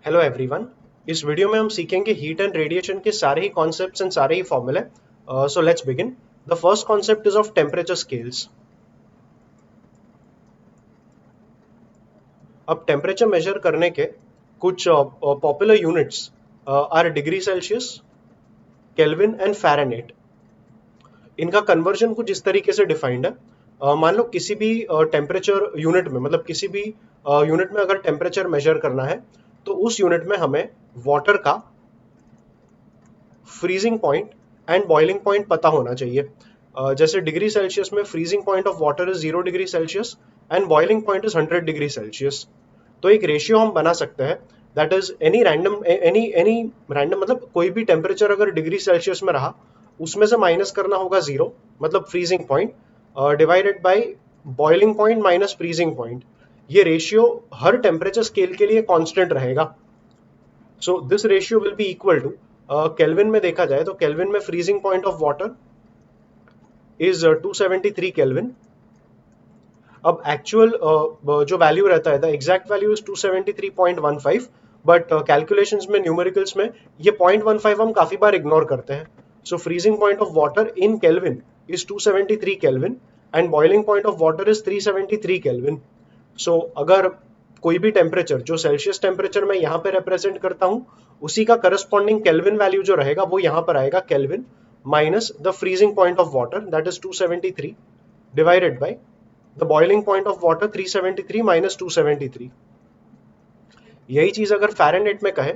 Hello everyone. इस video में हम सीखेंगे हीट एंड रेडिएशन के सारे ही कॉन्सेप्ट्स एंड सारे ही फॉर्मूले। So let's begin. The first concept is of temperature scales. अब टेम्परेचर मेजर करने के कुछ popular units are degree Celsius, Kelvin and Fahrenheit. इनका कन्वर्जन कुछ इस तरीके से डिफाइंड है। मान लो किसी भी टेम्परेचर यूनिट में, मतलब किसी भी यूनिट में अगर टेम्परेचर मेजर करना है तो उस यूनिट में हमें वाटर का freezing point and boiling point पता होना चाहिए। जैसे डिग्री सेल्सियस में freezing point of water is 0 degree Celsius and boiling point is 100 degree Celsius. तो एक रेशियो हम बना सकते हैं, दैट इज एनी रैंडम, मतलब कोई भी टेम्परेचर अगर डिग्री सेल्सियस में रहा उसमें से माइनस करना होगा 0, मतलब freezing point, divided by boiling point minus freezing point. ये रेशियो हर टेम्परेचर स्केल के लिए कांस्टेंट रहेगा। So this ratio will be equal to, Kelvin में देखा जाए तो केल्विन में freezing point of water is 273 Kelvin. अब एक्चुअल जो वैल्यू रहता है, the exact value is 273.15, but calculations में, न्यूमेरिकल्स में ये 0.15 हम काफी बार इग्नोर करते हैं। So freezing point of water in kelvin is 273 kelvin and boiling point of water is 373 kelvin. So अगर कोई भी टेम्परेचर जो सेल्सियस टेम्परेचर मैं यहाँ पे रिप्रेजेंट करता हूँ, उसी का करस्पॉन्डिंग केल्विन वैल्यू जो रहेगा वो यहाँ पर आएगा, kelvin minus the freezing point of water that is 273 divided by the boiling point of water 373 minus 273। यही चीज अगर फ़ारेनहाइट में कहे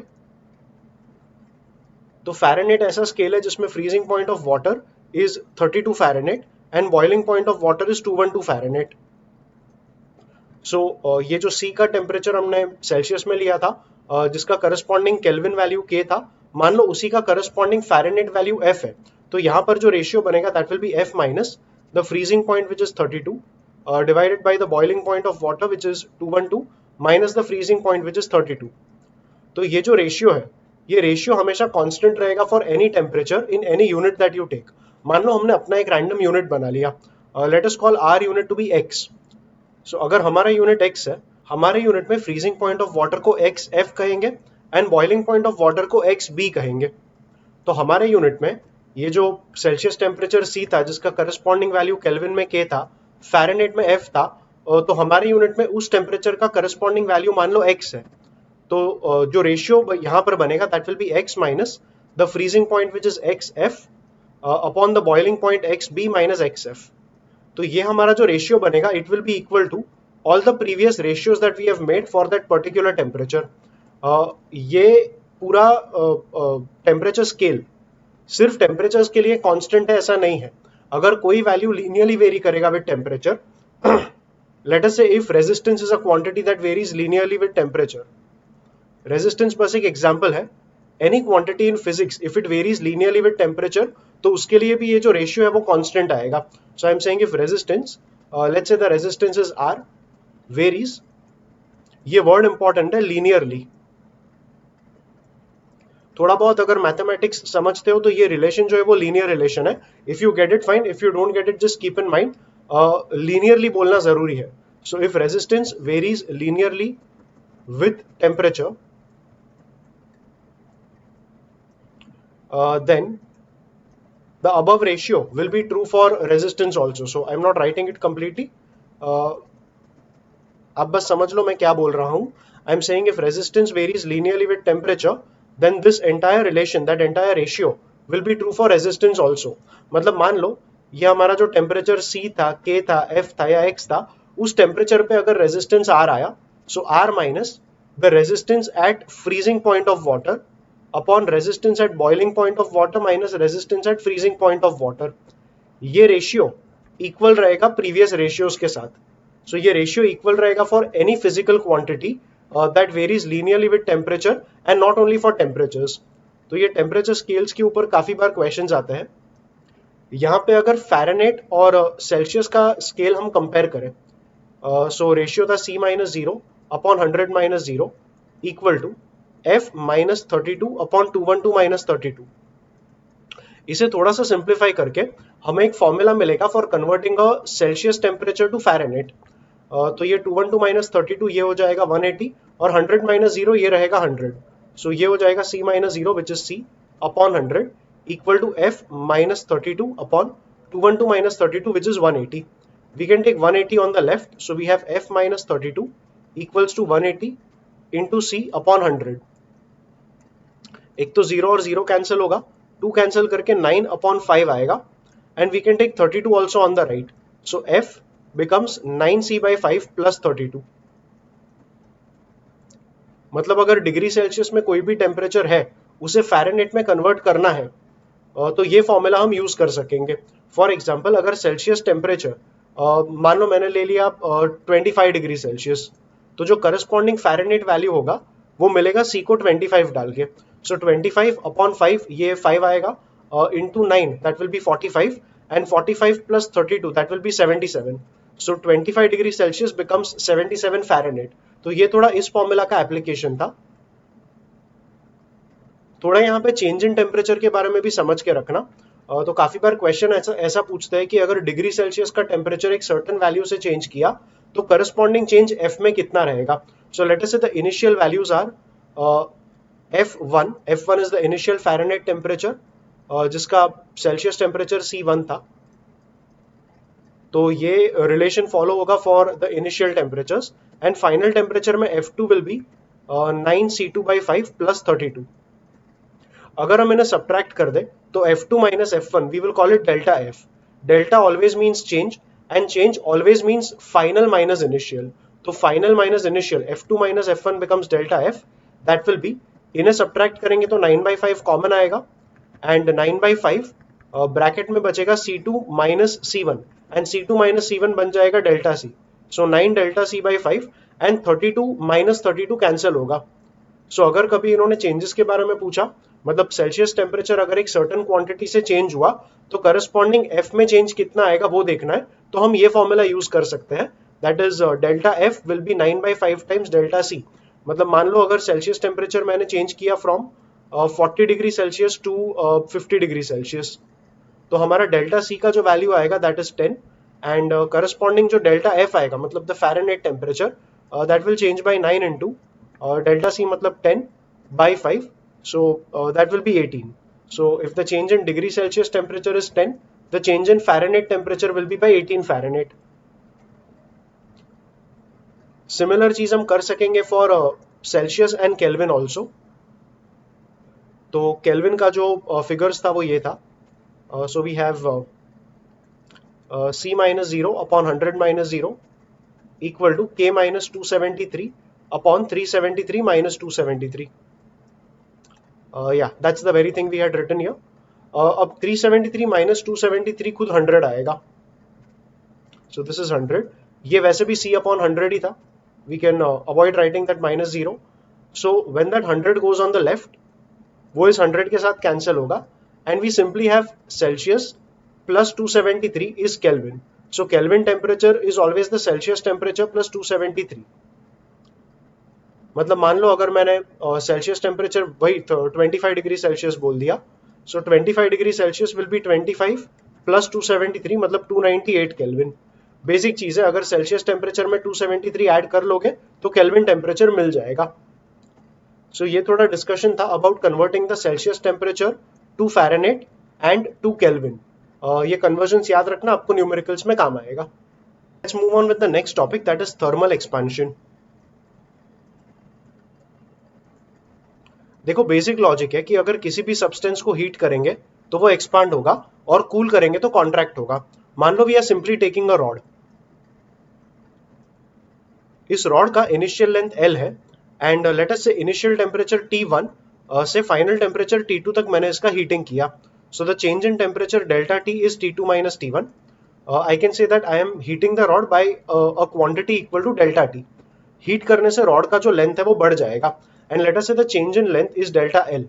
तो फ़ारेनहाइट ऐसा स्केल है जिसमें freezing point of water is 32 Fahrenheit and boiling point of water is 212 Fahrenheit. So ये जो सी का टेम्परेचर हमने सेल्सियस में लिया था, जिसका करस्पॉन्डिंग केल्विन वैल्यू के था, मान लो उसी का करस्पॉन्डिंग फ़ारेनहाइट वैल्यू एफ है, तो यहाँ पर जो रेशियो बनेगा that will B F minus the freezing point which is 32 divided by the boiling point of water which is 212 minus the freezing point which is 32। तो ये जो रेशियो है, ये रेशियो हमेशा कांस्टेंट रहेगा for any temperature in any unit that you take. मान लो हमने अपना एक रैंडम यूनिट बना लिया, let us call our unit to be X. So अगर हमारा यूनिट x है, हमारे यूनिट में फ्रीजिंग पॉइंट ऑफ वाटर को एक्स एफ कहेंगे and boiling point of water को एक्स बी कहेंगे। तो हमारे यूनिट में ये जो सेल्सियस टेम्परेचर सी था जिसका करस्पॉन्डिंग वैल्यू केल्विन में के था, फ़ारेनहाइट में एफ था, तो हमारे यूनिट में उस टेम्परेचर का करस्पॉन्डिंग वैल्यू मान लो एक्स है। तो जो रेशियो यहाँ पर बनेगा that will be x minus the freezing point which is x f upon the boiling point x b minus x f. तो ये हमारा जो रेशियो बनेगा it will be equal to all the previous ratios that we have made for that particular temperature. ये पूरा temperature scale सिर्फ temperatures के लिए कांस्टेंट है ऐसा नहीं है। अगर कोई वैल्यू लीनियरली वेरी करेगा विद टेम्परेचर, लेट अस से if resistance is a quantity that varies linearly with temperature, resistance बस एक एग्जांपल है, any quantity in physics if it varies linearly with temperature, तो उसके लिए भी ये जो रेशियो है वो कांस्टेंट आएगा। So I am saying if resistance, let's say the resistance is R, varies, ये वर्ड इंपॉर्टेंट है, लीनियरली। थोड़ा बहुत अगर मैथमेटिक्स समझते हो तो ये रिलेशन जो है वो लीनियर रिलेशन है। If you get it fine, if you don't get it just keep in mind, linearly बोलना जरूरी है। So if resistance varies linearly with temperature, then the above ratio will be true for resistance also. So I'm not writing it completely. आप बस समझ लो मैं क्या बोल रहा हूँ। I am saying if resistance varies linearly with temperature, then this entire relation, that entire ratio will be true for resistance also. मतलब मान लो ये हमारा जो टेम्परेचर सी था, के था, एफ था या एक्स था, उस टेम्परेचर पे अगर रेजिस्टेंस आर आया, so R minus the resistance at freezing point of water upon resistance at boiling point of water minus resistance at freezing point of water, ये रेशियो इक्वल रहेगा previous ratios के साथ। So ये ratio equal रहेगा for any physical quantity that varies linearly with temperature and not only for temperatures. तो ये temperature scales के ऊपर काफी बार क्वेश्चंस आते हैं। यहाँ पे अगर फ़ारेनहाइट और सेल्सियस का स्केल हम कंपेयर करें, सो रेशियो था C minus 0 upon 100 minus 0 equal to F minus 32 upon 212 minus 32। इसे थोड़ा सा सिंप्लीफाई करके हमें एक फॉर्मूला मिलेगा for converting a Celsius temperature to Fahrenheit. तो ये 212 माइनस 32 ये हो जाएगा 180 और 100 माइनस 0 ये रहेगा 100. सो ये हो जाएगा c minus 0 which is c upon 100 equal to f minus 32 upon 212 minus 32 which is 180. We can take 180 on the left, so we have f minus 32 equals to 180 into c upon 100. एक तो 0 और 0 cancel होगा, 2 cancel करके 9 upon 5 आएगा, and we can take 32 also on the right. So f becomes 9c by 5 plus 32. मतलब अगर degree Celsius में कोई भी टेम्परेचर है उसे फ़ारेनहाइट में कन्वर्ट करना है तो ये फॉर्मूला हम यूज कर सकेंगे. फॉर एग्जाम्पल अगर सेल्सियस टेम्परेचर मान लो मैंने ले लिया 25 डिग्री सेल्सियस, तो जो करस्पॉन्डिंग फ़ारेनहाइट वैल्यू होगा वो मिलेगा सी को 25 डाल के. सो 25 अपॉन 5 ये 5 आएगा into 9 that will B 45 and 45 plus 32 that will B 77. So 25 degree Celsius becomes 77 Fahrenheit. तो ये थोड़ा इस फॉर्मूला का एप्लीकेशन था. थोड़ा यहाँ पे चेंज इन टेम्परेचर के बारे में भी समझ के रखना. तो काफी बार क्वेश्चन ऐसा पूछता है कि अगर डिग्री सेल्सियस का टेम्परेचर एक सर्टेन वैल्यू से चेंज किया तो करस्पॉन्डिंग चेंज एफ में कितना रहेगा. सो let us say the initial values are F1 is the initial Fahrenheit temperature जिसका सेल्सियस टेम्परेचर C1 था. तो ये रिलेशन फॉलो होगा for the initial temperatures and final temperature में F2 will be 9C2 by 5 plus 32. अगर हम इन्हें subtract कर दे तो F2 minus F1 we will call it delta F. Delta always means change and change always means final minus initial. तो final minus initial F2 minus F1 becomes delta F. That will be इन्हें subtract करेंगे तो 9 by 5 common आएगा and 9 by 5 bracket में बचेगा C2 minus C1 and C2 minus C1 बन जाएगा delta C. So 9 delta C by 5 and 32 minus 32 cancel होगा. सो अगर कभी इन्होंने चेंजेस के बारे में पूछा, मतलब सेल्सियस टेम्परेचर अगर एक सर्टेन क्वांटिटी से चेंज हुआ तो करस्पॉन्डिंग एफ में चेंज कितना आएगा वो देखना है, तो हम ये फॉर्मूला यूज कर सकते हैं. That is delta f will be 9 by 5 times delta c. मतलब मान लो अगर सेल्सियस टेम्परेचर मैंने चेंज किया from 40 degree Celsius to 50 degree Celsius, तो हमारा डेल्टा सी का जो वैल्यू आएगा दैट इज 10 एंड करस्पॉन्डिंग जो डेल्टा एफ आएगा मतलब the Fahrenheit temperature that will change by 9 into delta C मतलब 10 by 5, so that will be 18. So if the change in degree Celsius temperature is 10, the change in Fahrenheit temperature will be by 18 Fahrenheit. Similar चीज हम कर सकेंगे for Celsius and Kelvin also. तो Kelvin का जो figures था वो ये था. So we have C minus 0 upon 100 minus 0 equal to K minus 273 upon 373 minus 273. Yeah, that's the very thing we had written here. अब 373 minus 273 खुद 100 आएगा. So this is 100. ये वैसे भी C upon 100 ही था. We can avoid writing that minus 0. So when that 100 goes on the left, वो इस 100 के साथ cancel होगा and we simply have Celsius plus 273 is Kelvin. So Kelvin temperature is always the Celsius temperature plus 273. मतलब मान लो अगर मैंने सेल्सियस टेम्परेचर वही 25 डिग्री सेल्सियस बोल दिया, सो 25 degree Celsius will be 25 plus 273 मतलब 298 केल्विन. बेसिक चीज है, अगर सेल्सियस टेम्परेचर में 273 ऐड कर लोगे तो केल्विन टेम्परेचर मिल जाएगा. सो ये थोड़ा डिस्कशन था about converting the Celsius temperature to Fahrenheit and to Kelvin. ये कन्वर्जन्स याद रखना, आपको न्यूमेरिकल्स में काम आएगा. Let's move on with the next topic that is thermal expansion. देखो बेसिक लॉजिक है कि अगर किसी भी सब्सटेंस को हीट करेंगे तो वो एक्सपांड होगा और कूल करेंगे तो कॉन्ट्रैक्ट होगा. मान लो we are simply taking a rod. इस रॉड का इनिशियल लेंथ L है and let us say initial temperature T1 से फाइनल टेम्परेचर T2 तक मैंने इसका हीटिंग किया. So the change in temperature delta T is T2 minus T1. I can say that I am heating the rod by a quantity equal to delta T. Heat करने से rod का जो length है वो बढ़ जाएगा and let us say the change in length is delta L.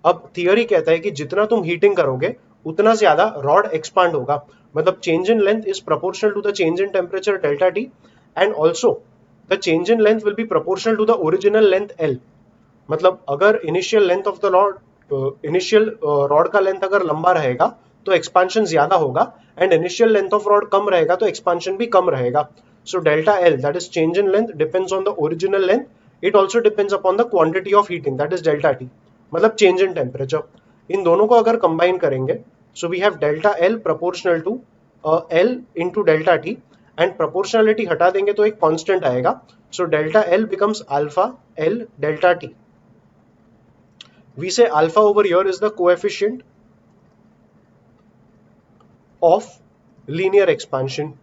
अब theory कहता है कि जितना तुम हीटिंग करोगे उतना ज्यादा रॉड एक्सपांड होगा. मतलब change in length is proportional to the change in temperature delta T and also the change in length will be proportional to the original length L. मतलब अगर initial length of the rod initial rod का length अगर लंबा रहेगा तो expansion ज्यादा होगा and initial length of rod कम रहेगा तो एक्सपांशन भी कम रहेगा. So delta L, that is change in length, depends on the original length. It also depends upon the quantity of heating, that is delta T, मतलब change in temperature. इन दोनों को अगर combine करेंगे, so we have delta L proportional to L into delta T, and proportionality हटा देंगे तो एक constant आएगा. So delta L becomes alpha L delta T. We say alpha over here is the coefficient of linear expansion.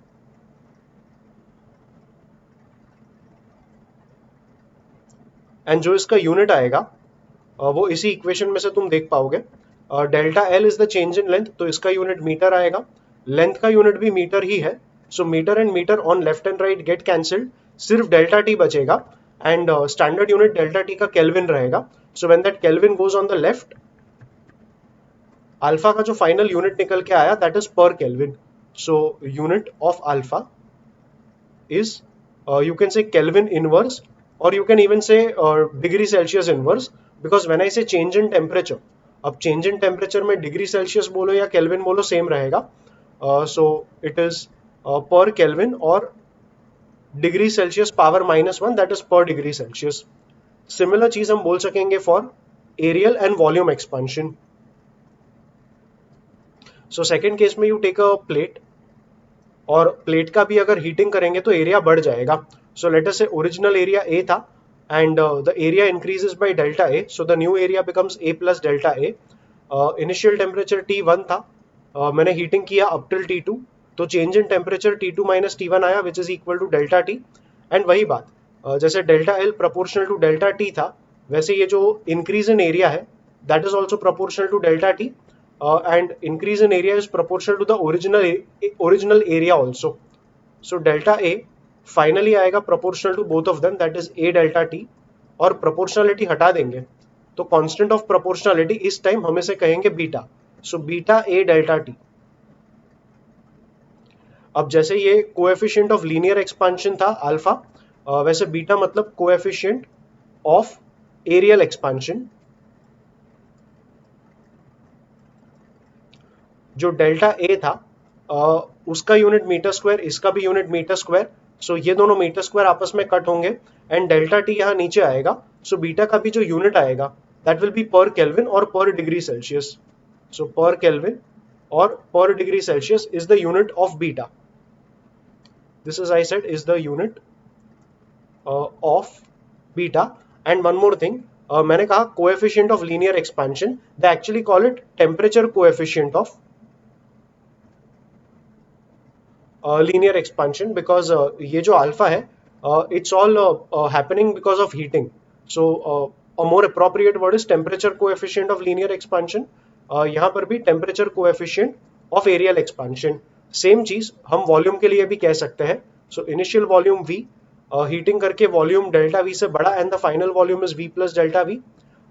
And जो इसका unit आएगा वो इसी इक्वेशन में से तुम देख पाओगे. Delta L is the change in length, तो इसका यूनिट मीटर आएगा. लेंथ का यूनिट भी मीटर ही है. So metre and metre on left and right get cancelled, सिर्फ डेल्टा टी बचेगा. And standard unit delta T का केल्विन रहेगा. So when that kelvin goes on the left, alpha का जो फाइनल यूनिट निकल के आया that is per kelvin. So unit of alpha is you can say Kelvin inverse, or you can even say degree Celsius inverse, because when I say change in temperature, अब change in temperature में degree Celsius बोलो या Kelvin बोलो same रहेगा. So it is per Kelvin or degree Celsius power -1, that is per degree Celsius. Similar चीज हम बोल सकेंगे for aerial and volume expansion. So second case में you take a plate, और प्लेट का भी अगर हीटिंग करेंगे तो एरिया बढ़ जाएगा. सो लेट अस से ओरिजिनल एरिया ए था and the area increases by delta A, so the new area becomes a plus delta A. Initial temperature T1 था, मैंने हीटिंग किया अप टिल T2, तो change in temperature T2 minus T1 आया which is equal to delta t. And वही बात, जैसे delta l proportional to delta t था, वैसे ये जो इंक्रीज इन एरिया है that is also proportional to delta t, and increase in area is proportional to the original area also. So delta A finally आएगा proportional to both of them, that is A delta T, और proportionality हटा देंगे तो constant of proportionality इस time हम इसे कहेंगे beta. So beta A delta T. अब जैसे ये coefficient of linear expansion था अल्फा, वैसे बीटा मतलब coefficient of aerial expansion. जो डेल्टा ए था उसका यूनिट मीटर स्क्वायर, इसका भी यूनिट मीटर स्क्वायर. सो ये दोनों मीटर स्क्वायर आपस में कट होंगे एंड डेल्टा टी यहाँ नीचे आएगा. सो बीटा का भी जो यूनिट आएगा दैट विल बी पर केल्विन और पर डिग्री सेल्सियस. सो पर केल्विन और पर degree Celsius is the unit of beta. This is I said is the unit of beta. And one more thing, मैंने कहा coefficient of linear expansion, they actually call it temperature coefficient of linear expansion, because ये जो alpha है it's all happening because of heating. So a more appropriate word is temperature coefficient of linear expansion. यहाँ पर भी temperature coefficient of aerial expansion. Same चीज हम volume के लिए भी कह सकते हैं. So initial volume V, heating करके वॉल्यूम डेल्टा V से बड़ा and the final volume is V plus delta V.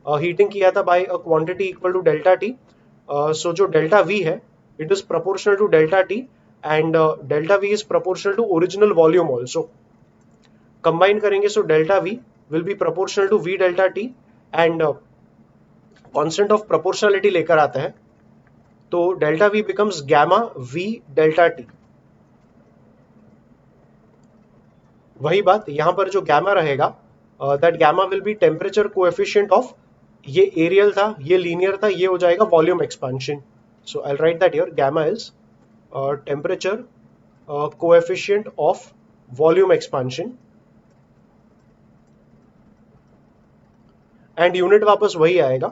Heating किया था by a quantity equal to delta T. So जो डेल्टा V है it is proportional to delta T, and delta V is proportional to original volume also. Combine करेंगे so delta V will be proportional to V delta T, and constant of proportionality लेकर आता है तो delta V becomes gamma V delta T. वही बात यहाँ पर जो gamma रहेगा that gamma will be temperature coefficient of, ये aerial था ये linear था, ये हो जाएगा volume expansion. So I'll write that here, gamma is temperature coefficient of volume expansion, and unit वापस वही आएगा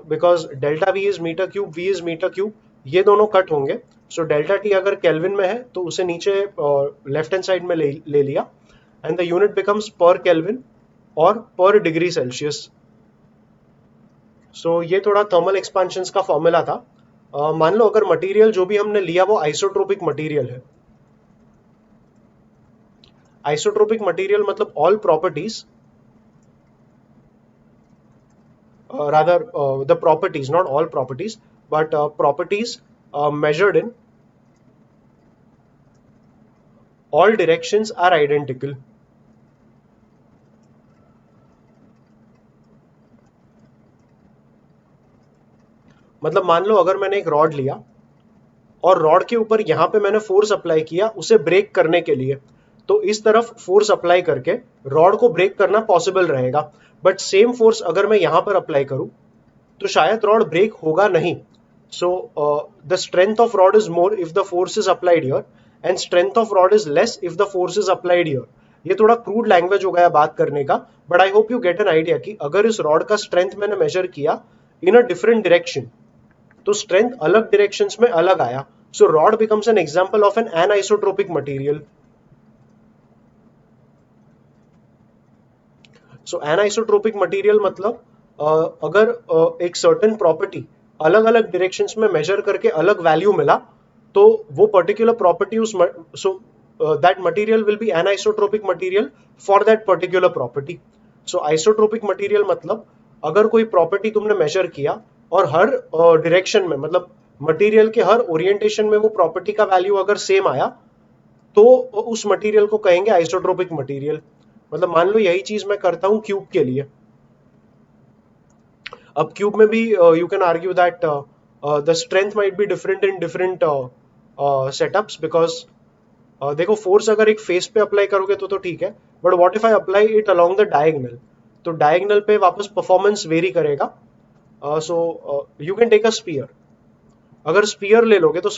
because delta V is meter cube, V is meter cube, ये दोनों कट होंगे. so delta T अगर केल्विन में है तो उसे नीचे लेफ्ट हैंड साइड में ले लिया and the unit becomes per Kelvin और per degree Celsius. so ये थोड़ा थर्मल एक्सपेंशन का फॉर्मूला था. मान लो अगर मटेरियल जो भी हमने लिया वो आइसोट्रोपिक मटेरियल है. आइसोट्रोपिक मटेरियल मतलब all properties, rather the properties, not all properties, but properties measured in all directions are identical. मतलब मान लो अगर मैंने एक रॉड लिया और रॉड के ऊपर यहाँ पे मैंने फोर्स अप्लाई किया उसे ब्रेक करने के लिए, तो इस तरफ फोर्स अप्लाई करके रॉड को ब्रेक करना पॉसिबल रहेगा। बट सेम फोर्स अगर मैं यहाँ पर अप्लाई करूं तो शायद रॉड ब्रेक होगा नहीं। So the strength of rod is more if the force is applied here and strength of rod is less if the force is applied here. ये थोड़ा क्रूड लैंग्वेज हो गया बात करने का, but I hope you get an idea कि अगर इस रॉड का स्ट्रेंथ मैंने मेजर किया इन अ डिफरेंट डायरेक्शन तो स्ट्रेंथ अलग डायरेक्शंस में अलग आया। सो rod becomes N example of an anisotropic material. So anisotropic material मतलब अगर एक सर्टेन प्रॉपर्टी अलग अलग डायरेक्शंस में मेजर करके अलग वैल्यू मिला तो वो पर्टिकुलर प्रॉपर्टी उस so that material will be anisotropic material for that particular property. So isotropic material मतलब अगर कोई प्रॉपर्टी तुमने मेजर किया और हर डायरेक्शन में मतलब मटेरियल के हर ओरिएंटेशन में वो प्रॉपर्टी का वैल्यू अगर सेम आया तो उस मटेरियल को कहेंगे आइसोट्रोपिक मटेरियल। मतलब मान लो यही चीज मैं करता हूं क्यूब के लिए। अब क्यूब में भी you can argue that the strength might be different in different setups because देखो फोर्स अगर एक फेस पे अप्लाई करोगे तो ठीक है, but what if I apply it along the diagonal, तो डायगोनल पे वापस परफॉर्मेंस वेरी करेगा। So you can take a sphere. अगर स्पीयर ले लोगे तो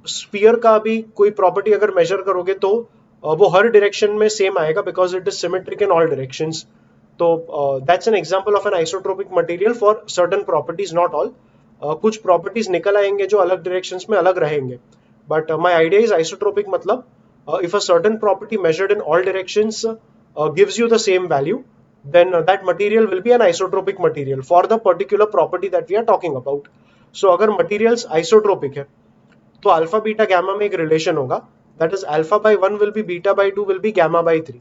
स्पीयर का भी कोई प्रॉपर्टी अगर मेजर करोगे तो वो हर डायरेक्शन में सेम आएगा because it is symmetric in all directions. तो that's an example of an isotropic material for certain properties, not all. कुछ प्रॉपर्टीज निकल आएंगे जो अलग डायरेक्शंस में अलग रहेंगे, but my idea is isotropic मतलब if a certain property measured in all directions gives you the same value, then that material will be an isotropic material for the particular property that we are talking about. So अगर materials isotropic है तो alpha beta gamma में एक relation होगा, that is alpha by 1 will be beta by 2 will be gamma by 3।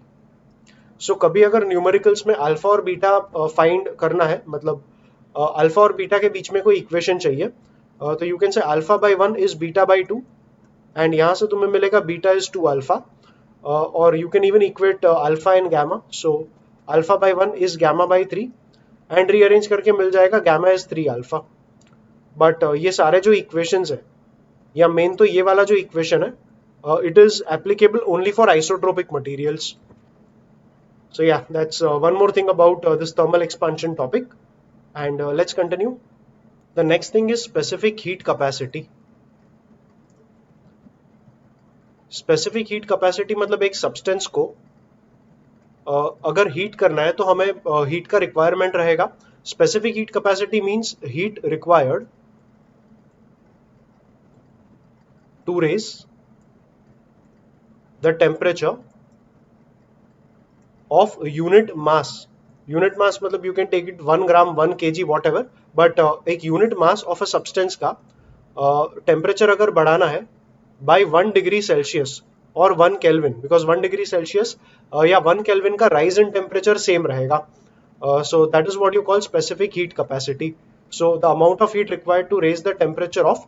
So कभी अगर numericals में alpha और बीटा फाइंड करना है, मतलब अल्फा और बीटा के बीच में कोई इक्वेशन चाहिए, तो you can say alpha by 1 is beta by 2 and यहां से तुम्हें मिलेगा बीटा इज 2 अल्फा, और you can even equate alpha and gamma. So alpha by 1 is gamma by 3 and rearrange करके मिल जाएगा गैमा इज 3 अल्फा। बट ये सारे जो इक्वेशंस है या मेन तो ये वाला जो इक्वेशन है it is applicable only for isotropic materials. So yeah, that's one more thing about this thermal expansion topic, and let's continue. The next thing is specific heat capacity. Specific heat capacity मतलब एक substance को अगर heat करना है तो हमें heat का requirement रहेगा। Specific heat capacity means heat required to raise the temperature of unit mass. Unit mass मतलब you can take it 1 gram 1 kg whatever, but एक unit mass of a substance का temperature अगर बढ़ाना है by 1 degree Celsius और 1 Kelvin, because 1 degree Celsius या 1 Kelvin का rise in temperature same रहेगा. So that is what you call specific heat capacity. So the amount of heat required to raise the temperature of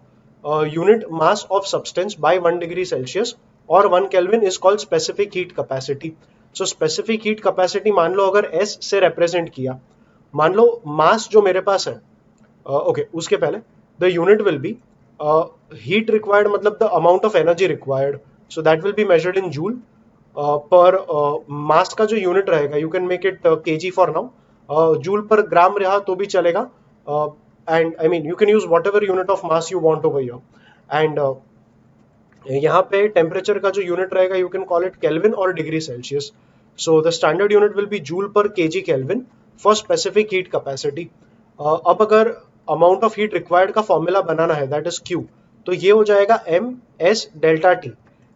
unit mass of substance by 1 degree Celsius और 1 kelvin is called specific heat capacity. So specific heat capacity मान लो अगर S से represent किया, मान लो मास जो मेरे पास है, ओके उसके पहले the unit will be heat required मतलब the amount of energy required, so that will be measured in joule per mass का जो यूनिट रहेगा you can make it kg for now, joule per gram रहा तो भी चलेगा, and I mean you can use whatever unit of mass you want over here. एंड यहाँ पे टेम्परेचर का जो यूनिट रहेगा you can call it kelvin और degree Celsius. So the standard unit will be joule पर kg kelvin for specific heat capacity. अब अगर अमाउंट ऑफ हीट रिक्वायर्ड का फॉर्मूला बनाना है दैट इज क्यू, तो ये हो जाएगा M S delta T.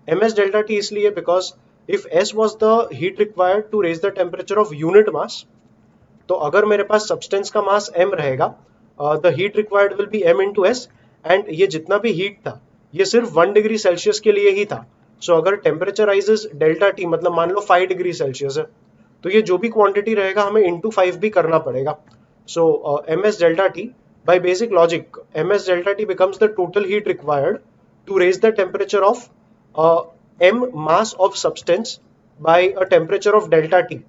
M S delta T इसलिए because if S was the heat required to raise the temperature of unit mass, तो अगर मेरे पास सब्सटेंस का मास एम रहेगा the heat required will be m into s, and ये जितना भी हीट था ये सिर्फ 1 डिग्री सेल्सियस के लिए ही था। सो अगर टेम्परेचर राइजेस डेल्टा टी मतलब मान लो 5 डिग्री सेल्सियस है, तो ये जो भी क्वांटिटी रहेगा हमें इंटू 5 भी करना पड़ेगा। So M S delta T by basic logic M S delta T becomes the total heat required to raise the temperature of M mass of substance by a temperature of delta T.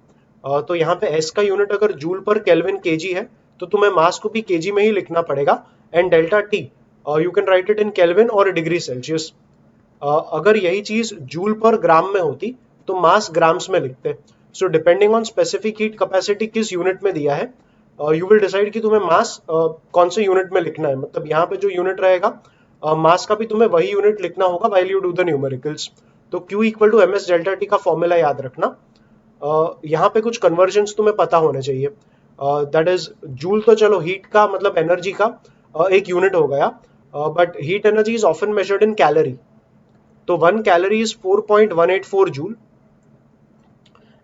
तो यहाँ पे S का unit अगर joule पर kelvin KG है तो तुम्हें मास को भी केजी में ही लिखना पड़ेगा, and delta T U can write it in kelvin और डिग्री सेल्सियस। अगर यही चीज जूल पर ग्राम में होती तो मास ग्राम्स में लिखते। So depending on specific heat capacity किस यूनिट में दिया है, यू विल डिसाइड कि तुम्हें मास कौन से यूनिट में लिखना है। मतलब यहाँ पे जो यूनिट रहेगा मास का भी तुम्हें वही यूनिट लिखना होगा while you do the numericals. तो Q equal to m S delta T का फॉर्मूला याद रखना। यहाँ पे कुछ कन्वर्जन्स तुम्हें पता होने चाहिए। दैट इज जूल तो चलो हीट का मतलब एनर्जी का एक यूनिट हो गया, but heat energy is often measured in calorie. तो 1 calorie is 4.184 joule.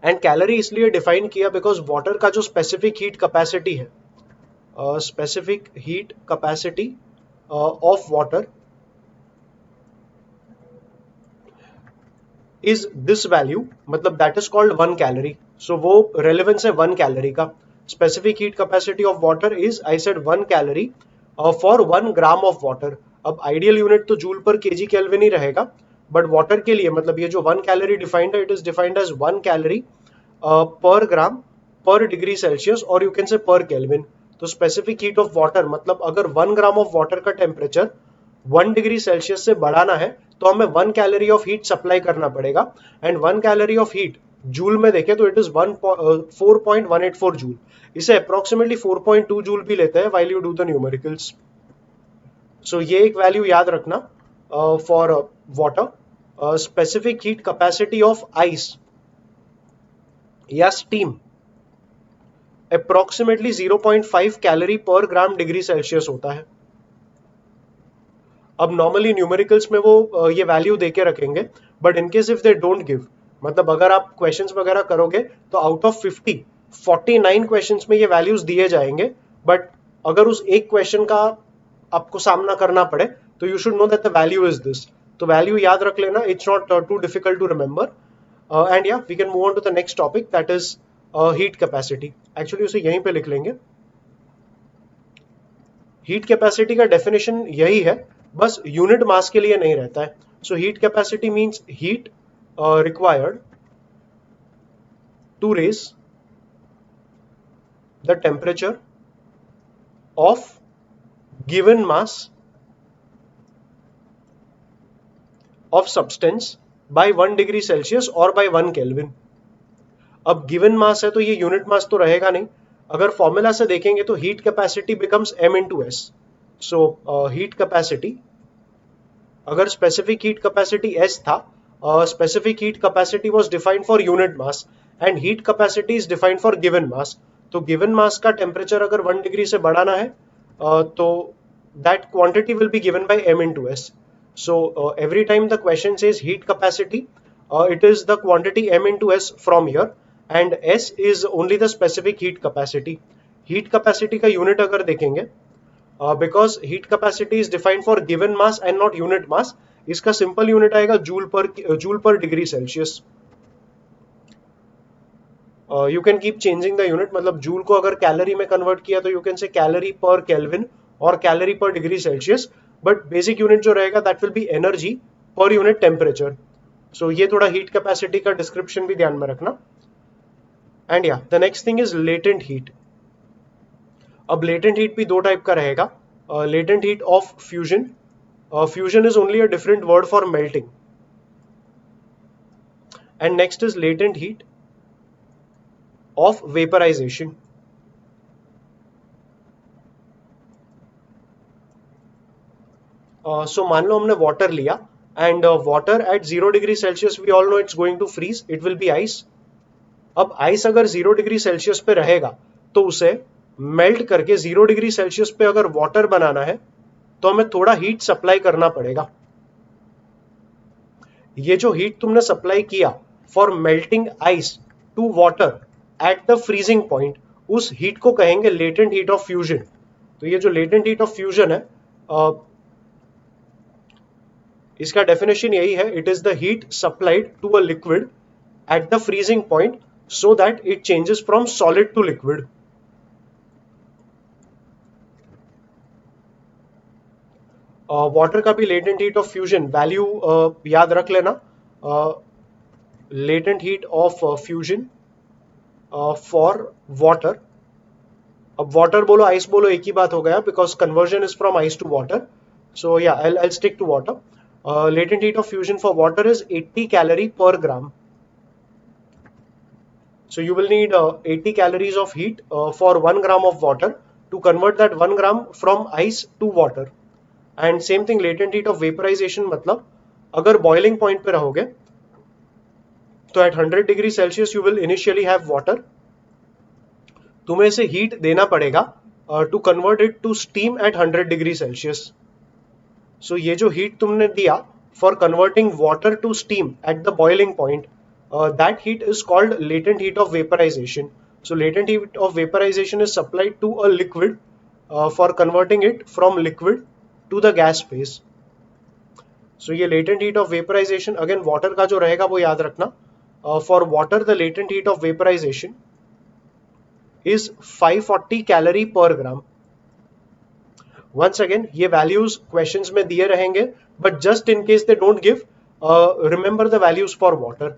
And calorie इसलिए डिफाइन किया बिकॉज वाटर का जो स्पेसिफिक हीट कैपेसिटी है, specific heat capacity of water is this value, मतलब दैट इज कॉल्ड 1 कैलोरी। सो वो relevance है 1 calorie का। Specific heat capacity of water is I said 1 calorie for 1 gram of water. अब ideal unit तो joule पर kg kelvin ही रहेगा, but water के लिए मतलब ये जो 1 कैलोरी डिफाइंड है, it is defined as 1 calorie पर ग्राम पर डिग्री सेल्सियस और यू कैन से पर केल्विन। तो स्पेसिफिक हीट ऑफ वाटर मतलब अगर 1 ग्राम ऑफ वाटर का टेम्परेचर 1 डिग्री सेल्सियस से बढ़ाना है तो हमें 1 कैलोरी ऑफ हीट सप्लाई करना पड़ेगा। And 1 calorie of heat joule में देखें तो इट इज 4.184 जूल। इसे अप्रोक्सीमेटली 4.2 जूल भी लेते हैं while you do the numericals. So ये एक वैल्यू याद रखना for water. Specific heat capacity of ice या स्टीम अप्रोक्सीमेटली 0.5 कैलोरी पर ग्राम डिग्री सेल्सियस होता है। अब नॉर्मली न्यूमेरिकल्स में वो ये वैल्यू देके रखेंगे, but in case if they don't give, मतलब अगर आप क्वेश्चंस वगैरह करोगे तो आउट ऑफ 49 क्वेश्चंस में ये वैल्यूज दिए जाएंगे, बट अगर उस एक क्वेश्चन का आपको सामना करना पड़े तो you should know that the value is this. तो वैल्यू याद रख लेना, it's not too difficult to remember. And या we can move on to the next topic, that is heat capacity. Actually उसे यहीं पे लिख लेंगे। हीट कैपेसिटी का डेफिनेशन यही है, बस यूनिट मास के लिए नहीं रहता है। So heat capacity means heat required to raise the temperature of given mass of substance by 1 degree Celsius और बाय 1 केल्विन। अब गिवन मास है तो ये यूनिट मास तो रहेगा नहीं। अगर फॉर्मूला से देखेंगे तो heat capacity becomes m into S. सो हीट कैपेसिटी, अगर स्पेसिफिक हीट कैपेसिटी s था, specific heat capacity was defined for unit mass and heat capacity is defined for given mass. तो गिवन मास का temperature अगर 1 degree से बढ़ाना है तो that quantity will be given by m into S. So every time the question says heat capacity, it is the quantity m into s from here and s is only the specific heat capacity. Heat capacity का unit अगर देखेंगे, because heat capacity is defined for given mass and not unit mass, इसका simple unit आएगा joule पर degree Celsius. You can keep changing the unit, मतलब joule को अगर calorie में कन्वर्ट किया तो you can say calorie per kelvin और calorie per degree Celsius, but basic unit जो रहेगा that will be energy per unit temperature. So ये थोड़ा हीट कैपेसिटी का डिस्क्रिप्शन भी ध्यान में रखना। एंड या the next thing is latent heat. अब लेटेंट हीट भी दो टाइप का रहेगा, latent heat of fusion. Fusion is only a different word for melting. And next is latent heat of vaporisation. So मान लो हमने वाटर लिया and water at 0 degree Celsius we all know it's going to freeze, it will be ice. अब ice अगर 0 degree Celsius पे रहेगा तो उसे मेल्ट करके 0 डिग्री सेल्सियस पे अगर वाटर बनाना है तो हमें थोड़ा हीट सप्लाई करना पड़ेगा। ये जो हीट तुमने सप्लाई किया for melting ice to water at the freezing point, उस हीट को कहेंगे लेटेंट हीट ऑफ फ्यूजन। तो ये जो लेटेंट हीट ऑफ फ्यूजन है, इसका डेफिनेशन यही है, it is the heat supplied to a liquid at the freezing point so that it changes from solid to liquid. Water का भी latent heat of fusion value याद रख लेना। Latent heat of fusion for water, अब water बोलो ice बोलो एक ही बात हो गया because conversion is from ice to water. So yeah, I'll stick to water. Latent heat of fusion for water is 80 calorie per gram. So you will need 80 calories of heat for 1 gram of water to convert that 1 gram from ice to water. And same thing latent heat of vaporization, मतलब अगर boiling point पे रहोगे तो at 100 degree Celsius you will initially have water. तुम्हें इसे heat देना पड़ेगा to convert it to steam at 100 degree Celsius. So ये जो heat तुमने दिया for converting water to steam at the boiling point, that heat is called latent heat of vaporization. So latent heat of vaporization is supplied to a liquid for converting it from liquid to the gas phase. So ये latent heat of vaporization, again water का जो रहेगा वो याद रखना. For water the latent heat of vaporization is 540 calorie per gram. Once again ये values questions में दिए रहेंगे, but just in case they don't give, remember the values for water.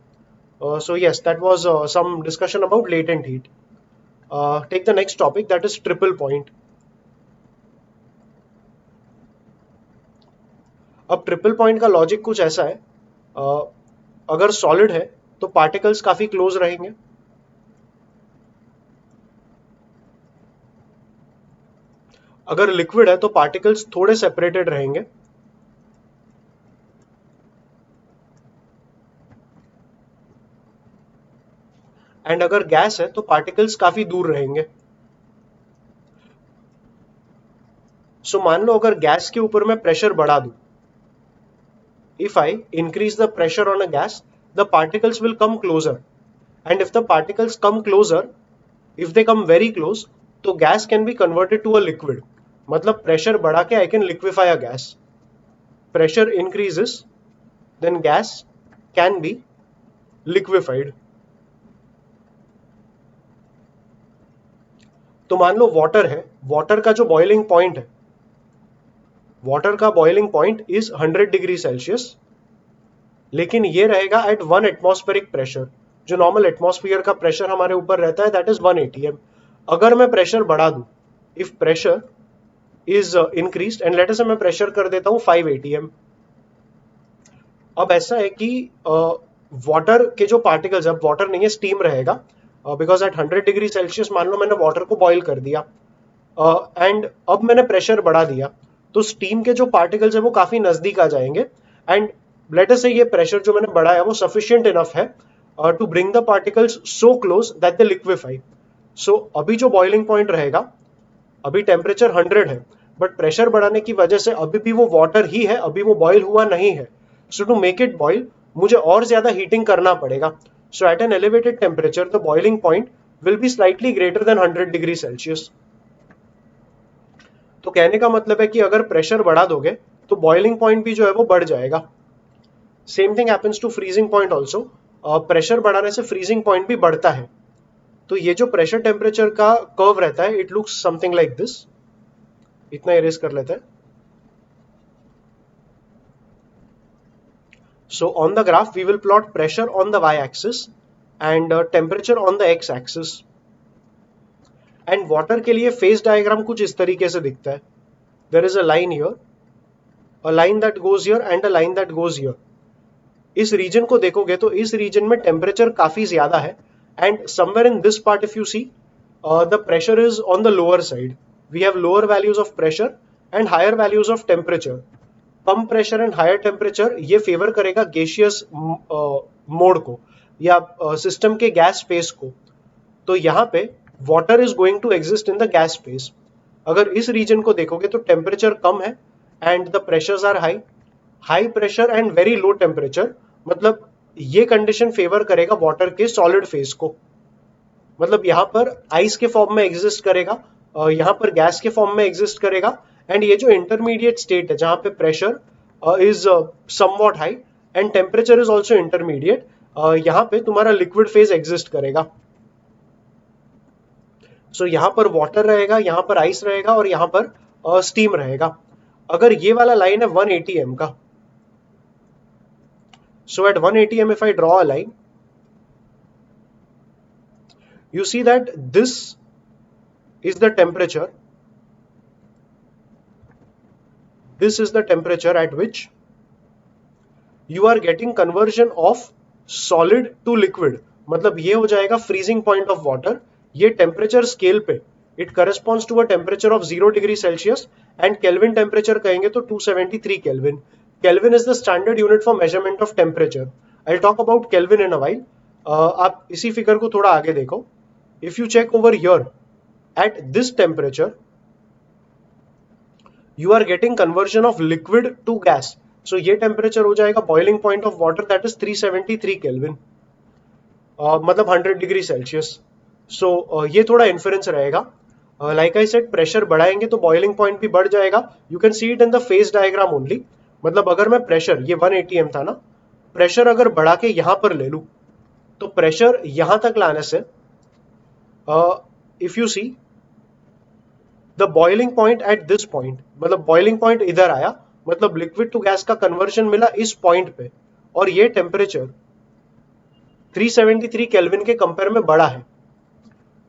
So yes, that was some discussion about latent heat. Take the next topic, that is triple point. अब triple point का logic कुछ ऐसा है, अगर solid है तो particles काफी close रहेंगे, अगर लिक्विड है तो पार्टिकल्स थोड़े सेपरेटेड रहेंगे, एंड अगर गैस है तो पार्टिकल्स काफी दूर रहेंगे. सो मान लो अगर गैस के ऊपर मैं प्रेशर बढ़ा दूं, if I increase the pressure on a gas, the particles will come closer. And if the particles come closer, if they come very close, तो gas can be converted to a liquid. मतलब pressure बढ़ा के I can liquefy a gas. Pressure increases, then gas can be liquefied. तो मान लो water है, water का जो boiling point है, वाटर का boiling point is 100 degree Celsius, लेकिन ये रहेगा एट 1 एटमॉस्फेरिक प्रेशर. जो नॉर्मल एटमॉस्फेयर का प्रेशर हमारे ऊपर रहता है दैट इज 1 atm. अगर मैं प्रेशर बढ़ा दूं, if pressure is increased and let us से मैं प्रेशर कर देता हूं 5 atm. अब ऐसा है कि वाटर के जो पार्टिकल्स, अब वाटर नहीं है स्टीम रहेगा, बिकॉज एट 100 डिग्री सेल्सियस मान लो मैंने वाटर को बॉईल कर दिया, एंड अब मैंने प्रेशर बढ़ा दिया, तो स्टीम के जो पार्टिकल्स है वो काफी नजदीक आ जाएंगे, एंड लेट अस से ये प्रेशर जो मैंने बढ़ाया वो सफिशिएंट इनफ है to bring the particles so close that they liquefy. So अभी जो बॉइलिंग पॉइंट रहेगा, अभी टेम्परेचर 100 है, बट प्रेशर बढ़ाने की वजह से अभी भी वो वाटर ही है, अभी वो बॉयल हुआ नहीं है. So to make it boil मुझे और ज्यादा हीटिंग करना पड़ेगा. So at an elevated temperature the boiling point will be slightly greater than 100 degree Celsius. तो कहने का मतलब है कि अगर प्रेशर बढ़ा दोगे तो बॉइलिंग पॉइंट भी जो है वो बढ़ जाएगा. Same thing happens to freezing point also. Pressure बढ़ाने से फ्रीजिंग पॉइंट भी बढ़ता है. तो ये जो प्रेशर टेम्परेचर का कर्व रहता है, it looks something like this. इतना इरेज कर लेते हैं. So on the graph we will plot pressure on the y-axis and temperature on the x-axis. And water के लिए phase diagram कुछ इस तरीके से दिखता है. There is a line here, a line that goes here and a line that goes here. इस रीजन को देखोगे तो इस रीजन में टेम्परेचर काफी ज्यादा है, and somewhere in this part if you see, the pressure is on the lower side. We have lower values of pressure and higher values of temperature. कम प्रेशर एंड हायर टेम्परेचर ये favour करेगा gaseous mode को या system के gas space को. तो यहाँ पे water is going to exist in the gas space. अगर इस रीजन को देखोगे तो टेम्परेचर कम है and the pressures are high. High pressure and very low temperature, मतलब ये कंडीशन फेवर करेगा वाटर के सॉलिड फेज को. मतलब यहाँ पर आइस के फॉर्म में एग्जिस्ट करेगा, यहाँ पर गैस के फॉर्म में एग्जिस्ट करेगा, एंड ये जो इंटरमीडिएट स्टेट है जहां पे pressure is somewhat high and temperature is also intermediate, यहाँ पे तुम्हारा लिक्विड फेज एग्जिस्ट करेगा. सो यहाँ पर वाटर रहेगा, यहाँ पर आइस रहेगा और यहाँ पर स्टीम रहेगा. अगर ये वाला लाइन है 1 atm का, so at 1 atm if I draw a line, you see that this is the temperature this is the temperature at which you are getting conversion of solid to liquid. मतलब ये हो जाएगा freezing point of water. ये temperature scale पे it corresponds to a temperature of 0 degree Celsius and Kelvin temperature कहेंगे तो 273 Kelvin. Kelvin is the standard unit for measurement of temperature. I'll talk about Kelvin in a while. आप इसी figure को थोड़ा आगे देखो. If you check over here at this temperature, you are getting conversion of liquid to gas. So ये temperature हो जाएगा boiling point of water that is 373 kelvin, मतलब 100 डिग्री सेल्सियस. सो ये थोड़ा इन्फ्लुएंस रहेगा. लाइक आई सेड, प्रेशर बढ़ाएंगे तो boiling point भी बढ़ जाएगा. You can see it in the phase diagram only. मतलब अगर मैं प्रेशर, ये 1 atm था ना, प्रेशर अगर बढ़ा के यहां पर ले लूं तो प्रेशर यहां तक लाने से if you see the boiling point at this point, मतलब बॉइलिंग पॉइंट इधर आया, मतलब लिक्विड टू गैस का कन्वर्जन मिला इस पॉइंट पे, और ये टेम्परेचर 373 केल्विन के कंपेयर में बड़ा है.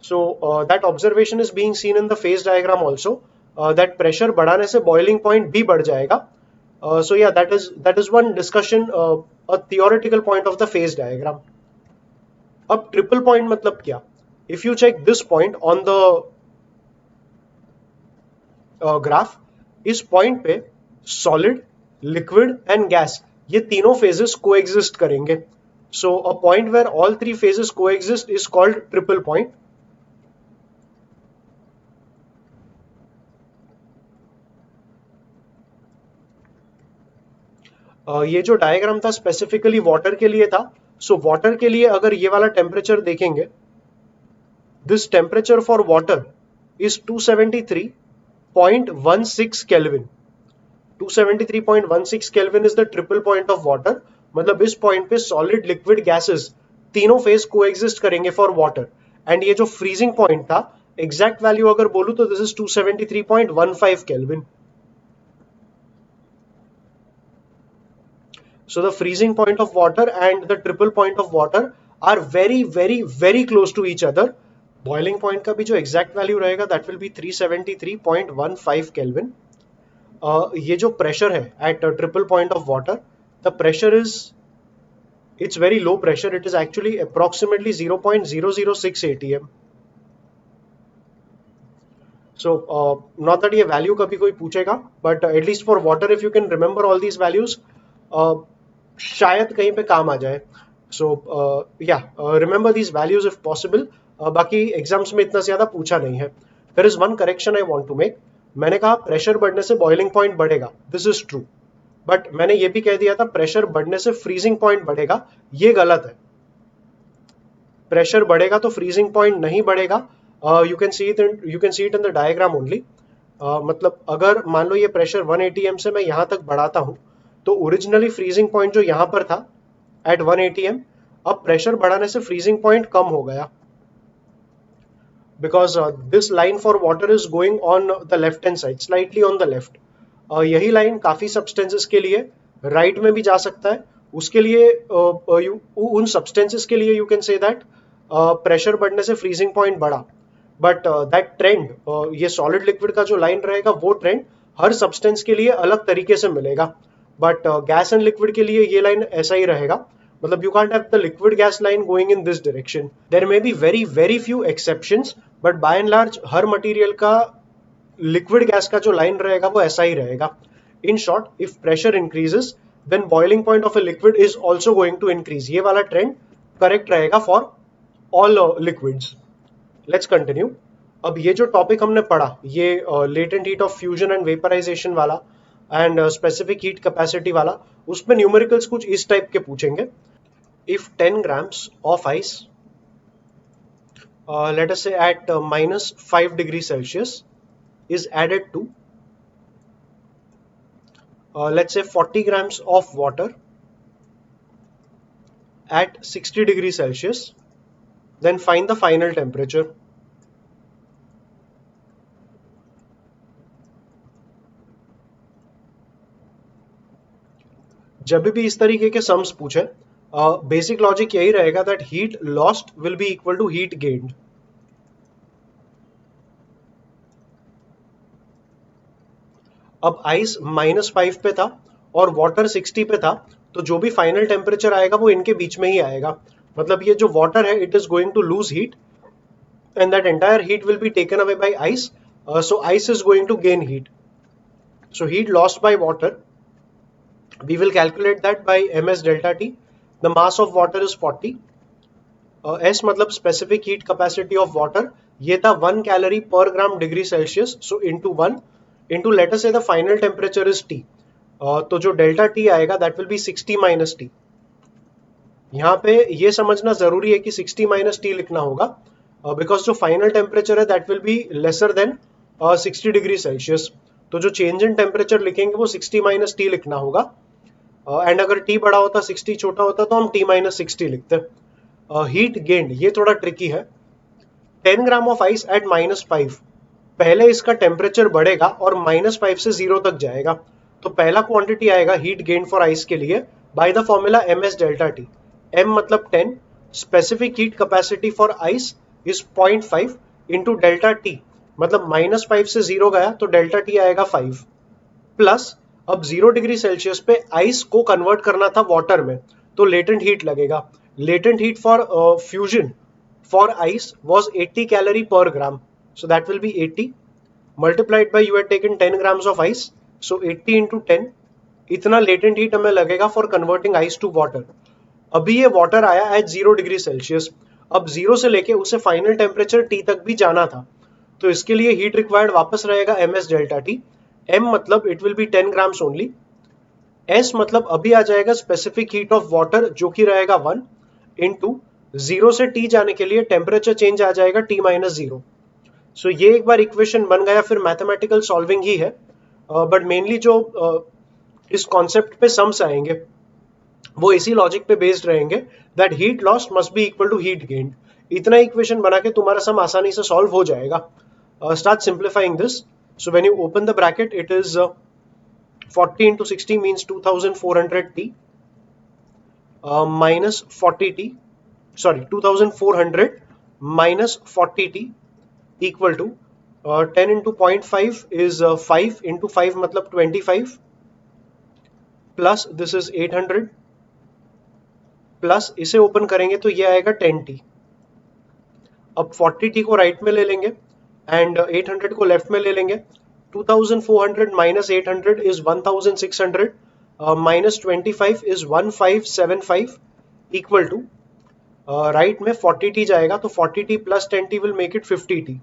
So that observation is being seen in the phase diagram also, that pressure बढ़ाने से बॉइलिंग पॉइंट भी बढ़ जाएगा. सो या that is one discussion, a theoretical point of the phase diagram. अब ट्रिपल पॉइंट मतलब क्या? If you check this point on the graph, इस पॉइंट पे सॉलिड, लिक्विड एंड गैस, ये तीनों फेजेस कोएग्जिस्ट करेंगे. So a point where all three phases coexist is called triple point. ये जो डायग्राम था स्पेसिफिकली वाटर के लिए था. सो वाटर के लिए अगर ये वाला टेम्परेचर देखेंगे, this temperature for water is 273.16 kelvin. 273.16 kelvin is the triple point of water. मतलब इस पॉइंट पे सॉलिड, लिक्विड, गैसेस तीनों फेज कोएग्जिस्ट करेंगे फॉर वाटर. एंड ये जो फ्रीजिंग पॉइंट था, एग्जैक्ट वैल्यू अगर बोलूं तो this is 273.15 kelvin. So the freezing point of water and the triple point of water are very very very close to each other. Boiling point का भी जो exact value रहेगा that will be 373.15 Kelvin. ये जो pressure है at triple point of water, the pressure is, it's very low pressure. It is actually approximately 0.006 atm. So not that ये value कभी कोई पूछेगा, but at least for water if you can remember all these values, शायद कहीं पे काम आ जाए. So या remember these values if possible. बाकी एग्जाम्स में इतना ज्यादा पूछा नहीं है. There is one correction I want to make. मैंने कहा प्रेशर बढ़ने से बॉइलिंग पॉइंट बढ़ेगा, दिस इज ट्रू. बट मैंने ये भी कह दिया था प्रेशर बढ़ने से फ्रीजिंग पॉइंट बढ़ेगा, ये गलत है. प्रेशर बढ़ेगा तो फ्रीजिंग पॉइंट नहीं बढ़ेगा. You can see it in the diagram only. मतलब अगर मान लो ये प्रेशर 1 atm से मैं यहां तक बढ़ाता हूं, तो ओरिजिनली फ्रीजिंग पॉइंट जो यहां पर था एट 1 atm, अब प्रेशर बढ़ाने से फ्रीजिंग पॉइंट कम हो गया, because this line for water is going on the left hand side, slightly on the left. यही लाइन काफी सब्सटेंसेस के लिए राइट में भी जा सकता है. उसके लिए उन सब्सटेंसेस के लिए you can say that pressure बढ़ने से फ्रीजिंग पॉइंट बढ़ा. बट दैट ट्रेंड, ये सॉलिड लिक्विड का जो लाइन रहेगा वो ट्रेंड हर सब्सटेंस के लिए अलग तरीके से मिलेगा. बट गैस एंड लिक्विड के लिए ये लाइन ऐसा ही रहेगा. मतलब you can't have the liquid gas line going in this direction. There may be very very few exceptions, but by and large हर मटेरियल का लिक्विड गैस का जो लाइन रहेगा वो ऐसा ही रहेगा. In short, if pressure increases then boiling point of a liquid is also going to increase. ये वाला ट्रेंड करेक्ट रहेगा for all liquids. Let's continue. अब ये जो टॉपिक हमने पढ़ा, ये latent heat of fusion and vaporization वाला एंड स्पेसिफिक हीट कैपेसिटी वाला, उसमें न्यूमेरिकल्स कुछ इस टाइप के पूछेंगे. If 10 grams of ice, let us say at -5 degree Celsius is added to let's say 40 grams of water at 60 degree Celsius, then find the final temperature. जब भी इस तरीके के सम्स पूछे, बेसिक लॉजिक यही रहेगा that heat lost will be equal to heat gained. अब ice -5 पे था और वाटर 60 पे था, तो जो भी फाइनल टेम्परेचर आएगा वो इनके बीच में ही आएगा। मतलब ये जो वाटर है it is going to lose heat and that entire heat will be taken away by ice. So ice is going to gain heat. So heat lost by water, we will calculate that by ms delta t. The mass of water is 40. S मतलब specific heat capacity of water, ये था 1 calorie per gram degree Celsius. So into 1 into let us say the final temperature is T. तो जो delta T आएगा that will be 60 minus T. यहाँ पे ये समझना जरूरी है कि 60 माइनस टी लिखना होगा बिकॉज जो फाइनल टेम्परेचर है that will be lesser than 60 degree Celsius. तो जो चेंज इन टेम्परेचर लिखेंगे वो 60 माइनस टी लिखना होगा। एंड अगर टी बड़ा होता 60 छोटा होता तो हम टी माइनस 60 लिखते। हीट गेन्ड ये थोड़ा ट्रिकी है। 10 ग्राम ऑफ आइस एट -5, पहले इसका टेम्परेचर बढ़ेगा और -5 से 0 तक जाएगा। तो पहला क्वांटिटी आएगा हीट गेन फॉर आइस के लिए bye the formula ms delta T. m मतलब 10, specific heat capacity for ice is 0.5 into delta T, मतलब -5 से 0 गया तो डेल्टा टी आएगा 5 प्लस अब 0 डिग्री सेल्सियस पे आइस को कन्वर्ट करना था वाटर में, तो लेटेंट हीट लगेगा। Latent heat for fusion for ice was 80 calorie per gram, so that will be 80 multiplied by you had taken 10 grams of ice, so 80 into 10, इतना latent heat हमें लगेगा for converting ice to water. अभी ये water आया eight 0 degree Celsius, अब 0 से लेके उसे फाइनल टेम्परेचर टी तक भी जाना था, तो इसके लिए हीट रिक्वायर्ड वापस रहेगा ms डेल्टा टी। m मतलब it will B 10 grams only. s मतलब अभी आ जाएगा स्पेसिफिक हीट ऑफ वाटर जो कि रहेगा 1 इंटू 0 से t जाने के लिए टेम्परेचर चेंज आ जाएगा t माइनस 0। सो ये एक बार इक्वेशन बन गया, फिर मैथमेटिकल सॉल्विंग ही है, बट मेनली जो इस कॉन्सेप्ट पे सम्स आएंगे वो इसी लॉजिक पे बेस्ड रहेंगे that heat loss must be equal to heat gained. इतना इक्वेशन बना के तुम्हारा सम आसानी से सॉल्व हो जाएगा। Start simplifying this. So when you open the bracket it is 40 into 60 means 2400 t minus 40 t, sorry 2400 minus 40 t equal to 10 into 0.5 is 5 into 5 मतलब 25 plus this is 800 plus इसे open करेंगे तो ये आएगा 10t। अब 40t को right में ले लेंगे एंड 800 को लेफ्ट में ले लेंगे। 2400 minus 800 is 1600 minus 25 is 1575 equal to right में 40t जाएगा तो 40t plus 10t will make it 50t।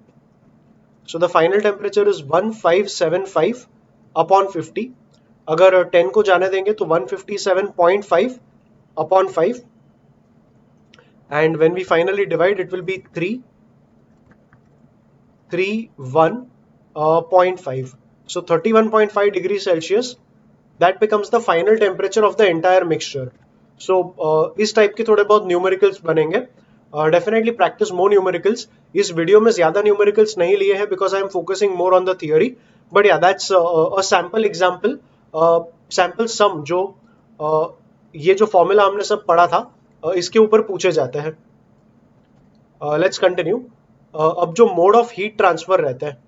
So the final temperature is 1575 upon 50। अगर 10 को जाने देंगे तो 157.5 upon 5, and when we finally divide it will be 331.5, so 31.5 degrees Celsius, that becomes the final temperature of the entire mixture. So इस type के थोड़े बहुत numericals बनेंगे। Definitely practice more numericals. इस वीडियो में ज्यादा न्यूमेरिकल्स नहीं लिए हैं because I am focusing more on the theory, but या that's a sample example, sample some जो ये जो फॉर्मूला हमने सब पढ़ा था इसके ऊपर पूछे जाते हैं। Let's continue. अब जो मोड ऑफ हीट ट्रांसफर रहते हैं,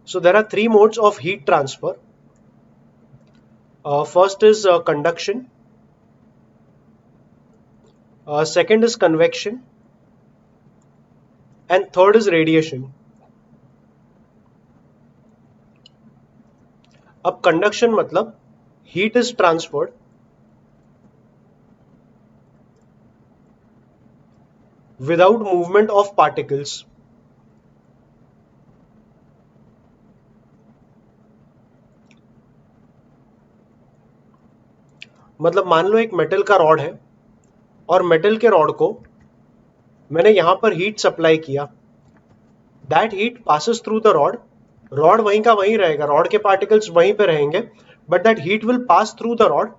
so there are 3 modes of heat transfer. First is conduction, second is convection and third is radiation. अब कंडक्शन मतलब heat is transferred without movement of particles. मतलब मान लो एक metal का रॉड है और मेटल के रॉड को मैंने यहां पर हीट सप्लाई किया, that heat passes through the rod, rod वहीं का वहीं रहेगा, रॉड के पार्टिकल्स वहीं पे रहेंगे, but that heat will pass through the rod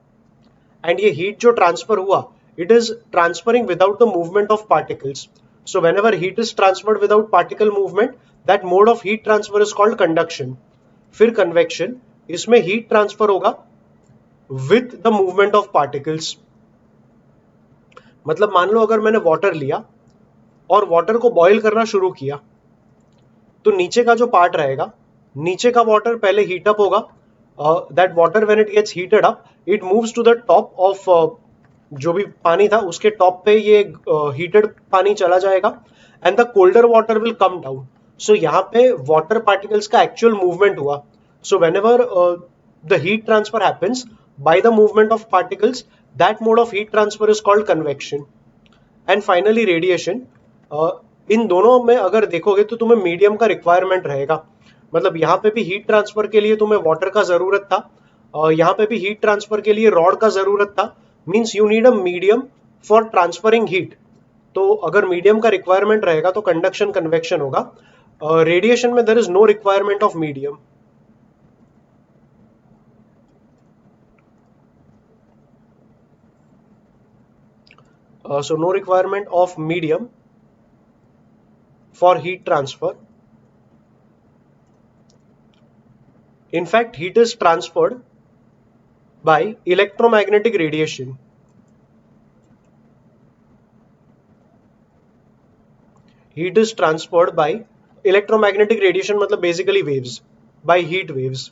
and ये हीट जो ट्रांसफर हुआ it is transferring without the movement of particles. So whenever heat is transferred without particle movement that mode of heat transfer is called conduction. फिर convection, इसमें heat transfer होगा with the movement of particles. मतलब मान लो अगर मैंने water लिया और वाटर को बॉईल करना शुरू किया तो नीचे का जो पार्ट रहेगा, नीचे का वाटर पहले हीट अप होगा, that water when it gets heated up it moves to the top of, जो भी पानी था उसके टॉप पे ये हीटेड पानी चला जाएगा, and the colder water will come down. So यहाँ पे वाटर पार्टिकल्स का एक्चुअल मूवमेंट हुआ. So whenever the heat transfer happens by the movement of particles, that mode of heat transfer is called convection. And finally radiation. इन दोनों में अगर देखोगे तो तुम्हें मीडियम का रिक्वायरमेंट रहेगा. मतलब यहाँ पे भी हीट ट्रांसफर के लिए तुम्हें वाटर का जरूरत था, यहाँ पे भी हीट ट्रांसफर के लिए रॉड का जरूरत था. Means you need a medium for transferring heat. तो अगर मीडियम का रिक्वायरमेंट रहेगा तो कंडक्शन कन्वेक्शन होगा. रेडिएशन में there is no requirement of medium. So no requirement of medium for heat transfer. In fact, heat is transferred by electromagnetic radiation. Heat is transferred by electromagnetic radiation मतलब basically waves, by heat waves.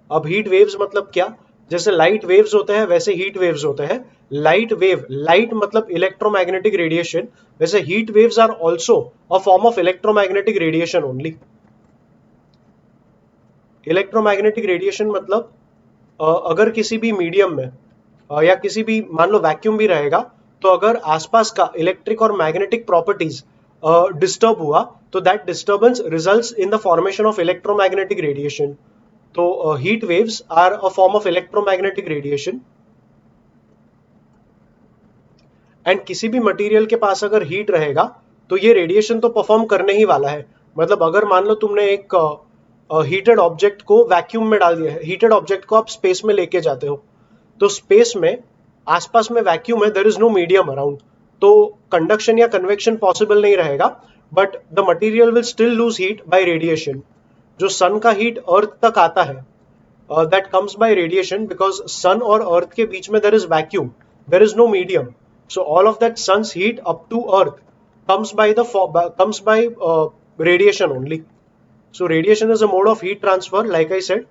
अब heat waves मतलब क्या? जैसे light waves होते हैं वैसे heat waves होते हैं. लाइट वेव, लाइट मतलब इलेक्ट्रोमैग्नेटिक रेडिएशन, वैसे heat waves are also a form of electromagnetic radiation only. Electromagnetic radiation मतलब अगर किसी भी मीडियम में या किसी भी, मान लो वैक्यूम भी रहेगा, तो अगर आसपास का इलेक्ट्रिक और मैग्नेटिक प्रॉपर्टीज डिस्टर्ब हुआ तो that disturbance results in the formation of electromagnetic radiation. तो heat waves are a form of electromagnetic radiation. And किसी भी मटेरियल के पास अगर हीट रहेगा तो ये रेडिएशन तो परफॉर्म करने ही वाला है. मतलब अगर मान लो तुमने एक हीटेड ऑब्जेक्ट को वैक्यूम में डाल दिया है, हीटेड ऑब्जेक्ट को आप स्पेस में लेके जाते हो, तो स्पेस में आसपास में वैक्यूम है, there is no medium around, तो कंडक्शन या कन्वेक्शन पॉसिबल नहीं रहेगा. But the material will still lose heat by radiation. जो सन का हीट अर्थ तक आता है, that comes by radiation, because sun और अर्थ के बीच में there is vacuum, there is no medium. So all of that sun's heat up to earth comes by radiation only. So radiation is a mode of heat transfer, like I said,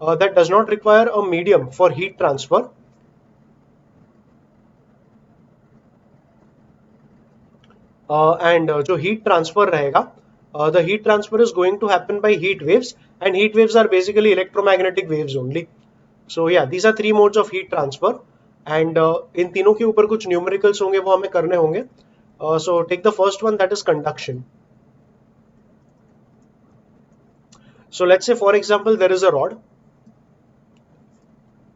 that does not require a medium for heat transfer. And जो heat transfer रहेगा, the heat transfer is going to happen by heat waves, and heat waves are basically electromagnetic waves only. So yeah, these are three modes of heat transfer. And in तीनों के ऊपर कुछ numericals होंगे, वो हमें करने होंगे. So take the first one, that is conduction. So let's say for example there is a rod.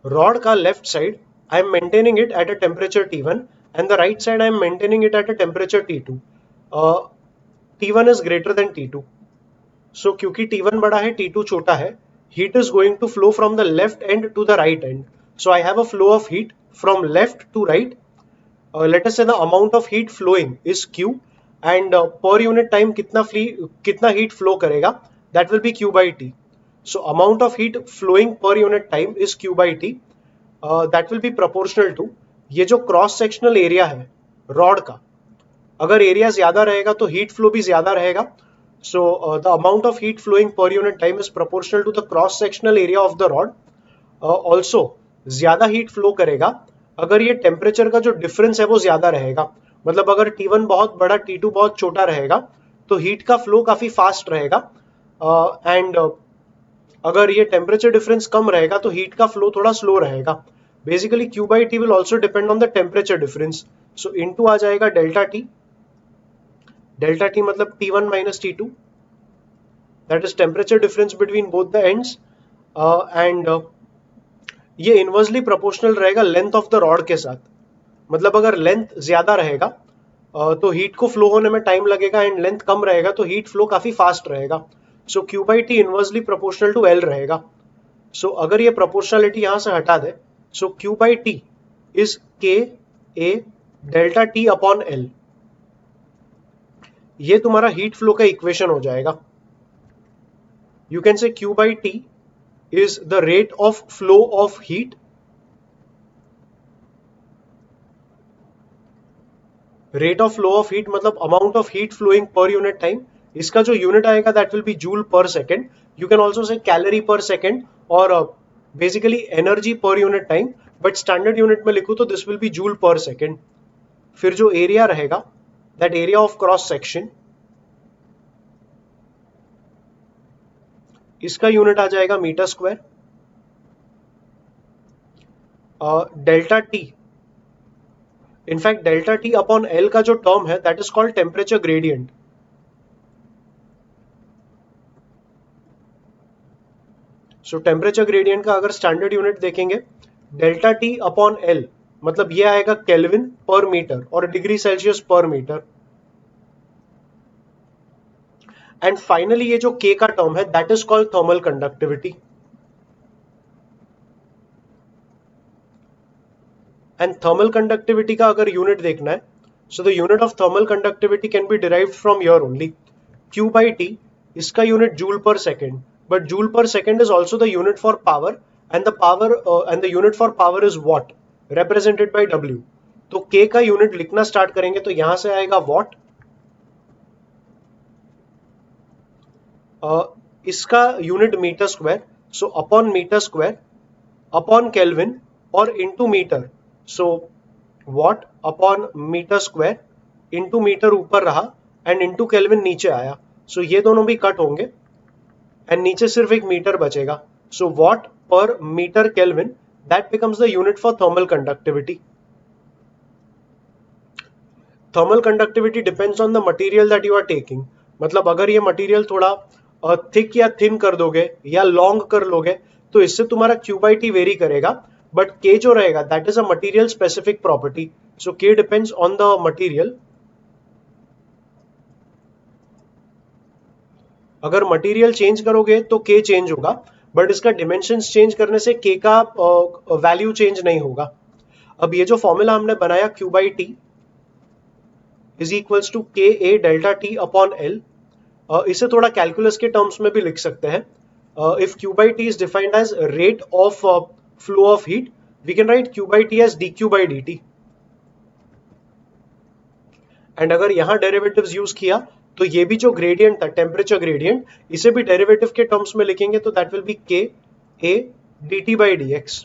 Rod का left side I am maintaining it at a temperature T1 and the right side I am maintaining it at a temperature T2. T1 is greater than T2. So क्योंकि T1 बड़ा है, T2 छोटा है, heat is going to flow from the left end to the right end. So I have a flow of heat from left to right. Let us say the amount of heat flowing is Q, and per unit time कितना heat flow करेगा, that will be Q by T. So amount of heat flowing per unit time is Q by T. That will be proportional to ये जो cross sectional area है rod का, अगर area ज्यादा रहेगा तो हीट फ्लो भी ज्यादा रहेगा. So the amount of heat flowing per unit time is proportional to the cross sectional area of the rod. Also ज्यादा हीट फ्लो करेगा अगर ये टेम्परेचर का जो डिफरेंस है वो ज्यादा रहेगा. मतलब अगर T1 बहुत बड़ा, T2 बहुत छोटा रहेगा, तो हीट का फ्लो काफी फास्ट रहेगा. एंड अगर ये टेम्परेचर डिफरेंस कम रहेगा तो हीट का फ्लो थोड़ा स्लो रहेगा. Basically Q by T will also depend on the temperature difference. So into आ जाएगा डेल्टा टी. डेल्टा टी मतलब T1 minus T2, that is temperature difference between both the ends. And ये inversely proportional रहेगा length of the rod के साथ. मतलब अगर length ज्यादा रहेगा तो हीट को फ्लो होने में टाइम लगेगा, एंड लेंथ कम रहेगा तो हीट फ्लो काफी फास्ट रहेगा. So Q by T inversely proportional to L रहेगा. सो अगर ये प्रोपोर्शनलिटी यहां से हटा दे, so Q by T is K A delta T upon L. ये तुम्हारा हीट फ्लो का इक्वेशन हो जाएगा. You can say Q by T is the rate of flow of heat. Rate of flow of heat मतलब amount of heat flowing per unit time, इसका जो unit आएगा that will be joule per second. You can also say calorie per second और basically energy per unit time, but standard unit में लिखूं तो this will be joule per second. फिर जो area रहेगा that area of cross section, इसका unit आ जाएगा metre square. Delta T, in fact delta T upon L का जो टर्म है that is called temperature gradient. So temperature gradient का अगर स्टैंडर्ड यूनिट देखेंगे, डेल्टा टी अपॉन एल मतलब ये आएगा केल्विन पर मीटर और डिग्री सेल्सियस पर मीटर. एंड फाइनली ये जो के का टर्म है that is called thermal conductivity. And thermal conductivity का अगर यूनिट देखना है, so the unit of thermal conductivity can be derived from your only. Q by T, इसका unit joule per second, but joule per second is also the unit for power, and the unit for power is watt represented by W. तो K का unit लिखना start करेंगे तो यहां से आएगा watt, इसका unit metre square, so upon metre square upon kelvin और into metre. So watt upon metre square into metre ऊपर रहा एंड इनटू केल्विन नीचे आया. सो ये दोनों भी कट होंगे एंड नीचे सिर्फ एक मीटर बचेगा. So watt per metre kelvin that becomes the unit for thermal conductivity. Thermal conductivity depends on the material that you are taking. मतलब अगर ये मटेरियल थोड़ा थिक या थिन कर दोगे या लॉन्ग कर लोगे तो इससे तुम्हारा Q by T वेरी करेगा, बट K जो रहेगा that is a material specific property. So K depends on the material. अगर मटेरियल चेंज करोगे तो K चेंज होगा, बट इसका डिमेंशंस चेंज करने से K का वैल्यू चेंज नहीं होगा. अब ये जो फॉर्मूला हमने बनाया Q by T is equals to K A delta T upon L, इसे थोड़ा कैलकुलस के टर्म्स में भी लिख सकते हैं. If Q by T is defined as rate of flow of heat, we can write Q by T as dQ by dt. And अगर यहां डेरिवेटिव्स यूज किया तो ये भी जो ग्रेडियंट था टेम्परेचर ग्रेडियंट, इसे भी डेरिवेटिव के टर्म्स में लिखेंगे तो दैट विल बी के ए dt by dx.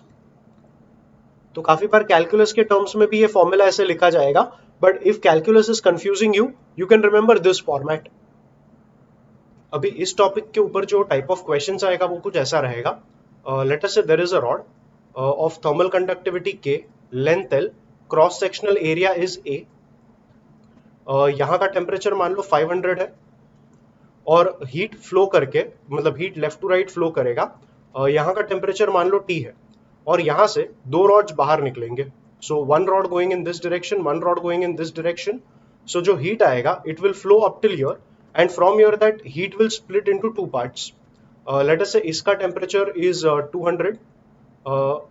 तो काफी बार कैलकुलस के टर्म्स में भी ये फॉर्मूला ऐसे लिखा जाएगा, but if calculus is confusing you, you can remember this format. अभी इस टॉपिक के ऊपर जो टाइप ऑफ क्वेश्चंस आएगा वो कुछ ऐसा रहेगा. Let us say there is a rod of thermal conductivity K, length L, cross sectional area is A. यहाँ का टेम्परेचर मान लो 500 है और हीट फ्लो करके मतलब heat left to right flow करेगा. यहाँ का टेम्परेचर मान लो T है और यहाँ से दो रॉड्स बाहर निकलेंगे. So one rod going in this direction, one rod going in this direction. So जो हीट आएगा it will flow up till here and from here that heat will split into two parts. Let us say इसका temperature is 200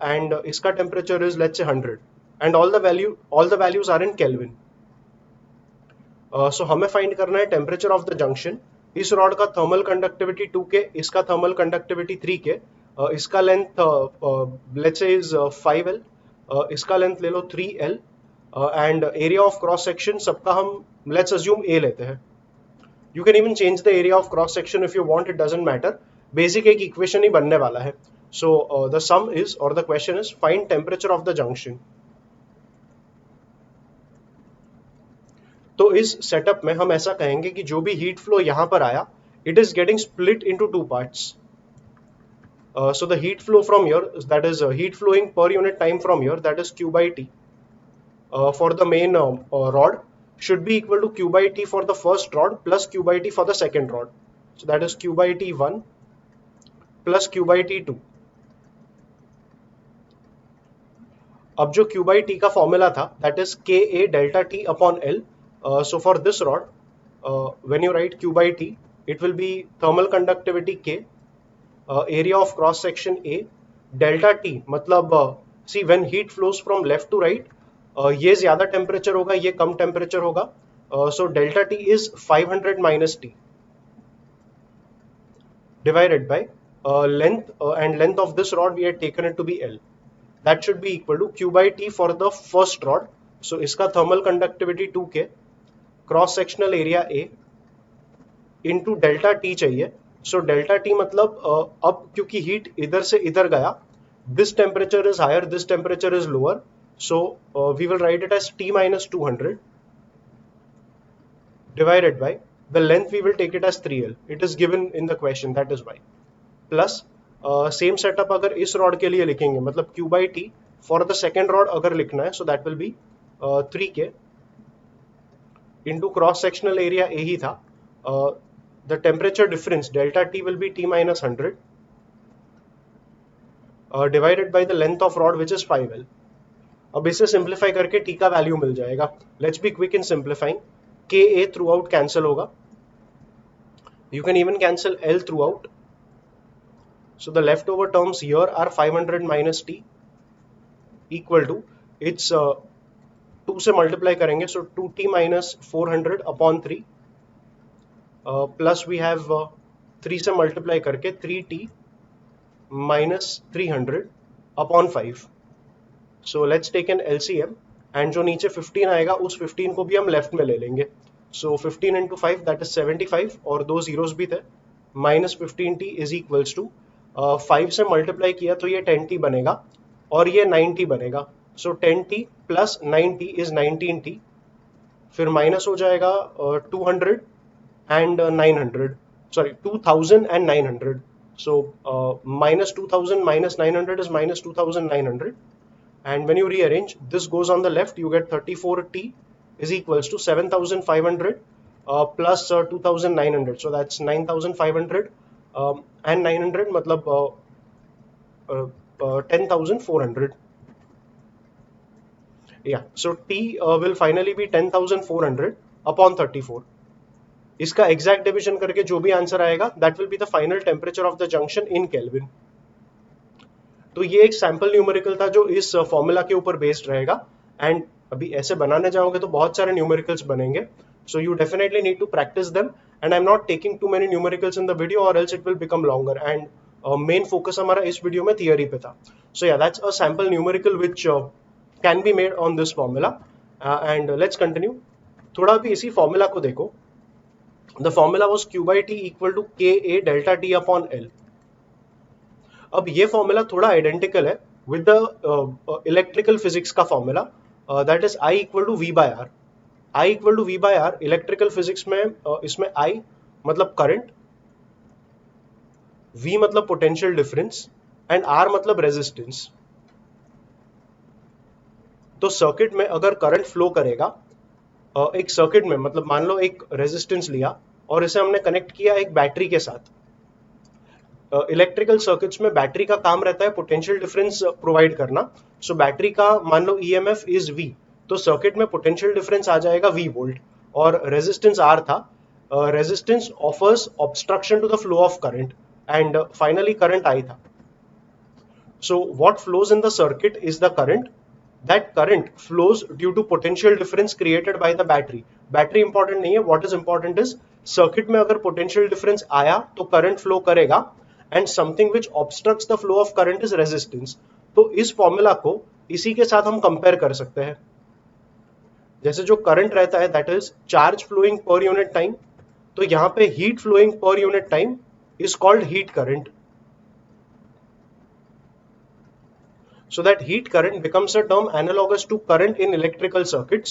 and इसका temperature is let's say 100 and all the values are in kelvin. So हमें find करना है temperature of the junction. इस rod का thermal conductivity 2K, इसका thermal conductivity 3K, इसका length let's say is 5L, इसका length ले लो 3L and area of cross section सबका हम लेट्स अज्यूम A लेते हैं. You can even change the area of cross section if you want, it doesn't matter. Basic एक equation ही बनने वाला है. सो द सम इज और the question is find temperature of the junction. तो इस setup में हम ऐसा कहेंगे कि जो भी हीट फ्लो यहां पर आया it is getting split into two parts. So the heat flow from here that is heat flowing per unit time from here that is Q by T for the main rod should be equal to Q by T for the first rod plus Q by T for the second rod. So that is Q by T1 plus Q by T2. अब जो Q by T का formula था that is Ka delta T upon L. So for this rod, when you write Q by T, it will be thermal conductivity K, area of cross section A, delta T मतलब see when heat flows from left to right, ये ज्यादा temperature होगा, ये कम temperature होगा. So delta T is 500 minus T divided by length and length of this rod we had taken it to be L. That should be equal to Q by T for the first rod. So इसका thermal conductivity 2K, cross sectional area A, into delta T चाहिए। So delta T मतलब अब क्योंकि heat इधर से इधर गया, this temperature is higher, this temperature is lower, so we will write it as T minus 200 divided by the length, we will take it as 3L, it is given in the question, that is why, plus same setup अगर इस rod के लिए लिखेंगे मतलब Q by T for the second rod अगर लिखना है, so that will be 3K into cross sectional area A ही था, the temperature difference delta T will be T minus 100 divided by the length of rod which is 5L। अब इसे simplify करके T का value मिल जाएगा। Let's be quick in simplifying. के A through out cancel होगा, you can even cancel L through out, so the leftover terms here are 500 minus t equal to, it's 2 से multiply करेंगे, so 2t minus 400 upon 3 plus we have 3 से multiply करके 3t minus 300 upon 5। so let's take an LCM and जो नीचे 15 आएगा उस 15 को भी हम लेफ्ट में ले लेंगे, so 15 into 5 that is 75 और दो जीरोस भी थे, minus 15t is equals to 5 से मल्टीप्लाई किया तो ये 10t बनेगा और ये 9t बनेगा, सो 10t plus 9t is 19t, फिर माइनस हो जाएगा 200 and 900, sorry 2000 and 900, so minus 2000 minus 900 is minus 2900 and when you rearrange this goes on the left, you get 34t is equals to 7500 plus 2900, so that's 9500 and 900 मतलब 10,400, yeah, so T will finally be 10,400 upon 34। इसका exact division करके जो भी answer आएगा that will be the final temperature of the junction in kelvin. तो ये एक sample numerical था जो इस फॉर्मूला के ऊपर बेस्ड रहेगा, एंड अभी ऐसे बनाने जाओगे तो बहुत सारे न्यूमेरिकल्स बनेंगे, so you definitely need to practice them and I'm not taking too many numericals in the video or else it will become longer, and main focus हमारा इस वीडियो में theory पे था। so yeah, that's a sample numerical which can be made on this formula, and let's continue। थोड़ा भी इसी formula को देखो, the formula was Q by T equal to Ka delta T upon L। अब ये formula थोड़ा identical है with the electrical physics का formula, that is I equal to V by R। I equal to V by R electrical physics में इसमें I मतलब current, V मतलब potential difference and R मतलब रेजिस्टेंस। तो circuit में अगर करंट फ्लो करेगा, एक सर्किट में मतलब मान लो एक रेजिस्टेंस लिया और इसे हमने कनेक्ट किया एक बैटरी के साथ। इलेक्ट्रिकल सर्किट्स में बैटरी का काम रहता है पोटेंशियल डिफरेंस प्रोवाइड करना, सो बैटरी का मान लो EMF इज V, तो सर्किट में पोटेंशियल डिफरेंस आ जाएगा V वोल्ट और रेजिस्टेंस R था, resistance offers obstruction to the flow of current and finally current I था। So what flows in the circuit is the current, that current flows due to potential difference created by the battery. Battery important नहीं है, what is important is circuit में अगर potential difference आया तो current flow करेगा and something which obstructs the flow of current is resistance. तो इस formula को इसी के साथ हम कंपेयर कर सकते हैं, जैसे जो करंट रहता है that is charge flowing per unit time, तो यहां पे heat flowing per unit time is called heat current. so that heat current becomes a term analogous to current in electrical circuits।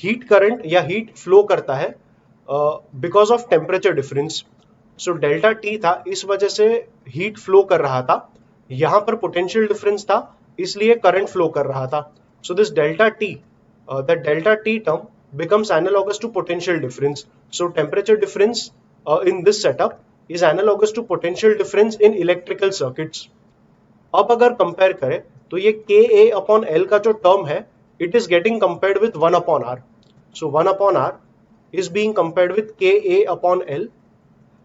heat current या heat flow करता है because of temperature difference। so delta T था, इस वजह से heat flow कर रहा था, यहां पर potential difference था इसलिए current flow कर रहा था। so this delta T, the delta T term becomes analogous to potential difference। so temperature difference in this setup is analogous to potential difference in electrical circuits। अब अगर compare करें तो ये Ka अपॉन L का जो term है it is getting compared with 1 upon R। So 1 upon R is being compared with Ka upon L।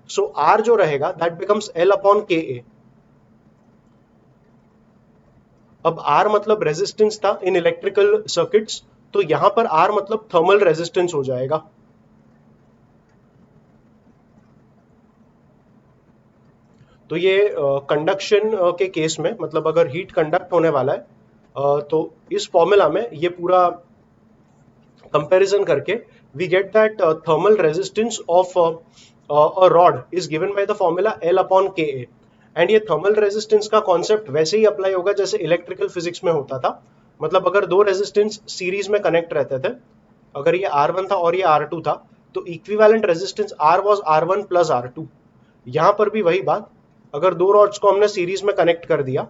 So R जो रहेगा that becomes L upon Ka। अब R मतलब रेजिस्टेंस था इन इलेक्ट्रिकल सर्किट्स, तो यहां पर R मतलब थर्मल रेजिस्टेंस हो जाएगा। तो ये कंडक्शन के केस में मतलब अगर हीट कंडक्ट होने वाला है तो इस फॉर्मूला में ये पूरा कंपैरिजन करके we get that thermal resistance of a rod is given by the formula L upon K A. And ये थर्मल रेजिस्टेंस का कॉन्सेप्ट वैसे ही अप्लाई होगा जैसे इलेक्ट्रिकल फिजिक्स में होता था। मतलब अगर दो रेजिस्टेंस सीरीज में कनेक्ट रहते थे, अगर ये R1 था और ये R2 था, तो equivalent resistance R was R1 plus R2। यहां पर भी वही बात, अगर दो रॉड्स को हमने सीरीज में कनेक्ट कर दिया,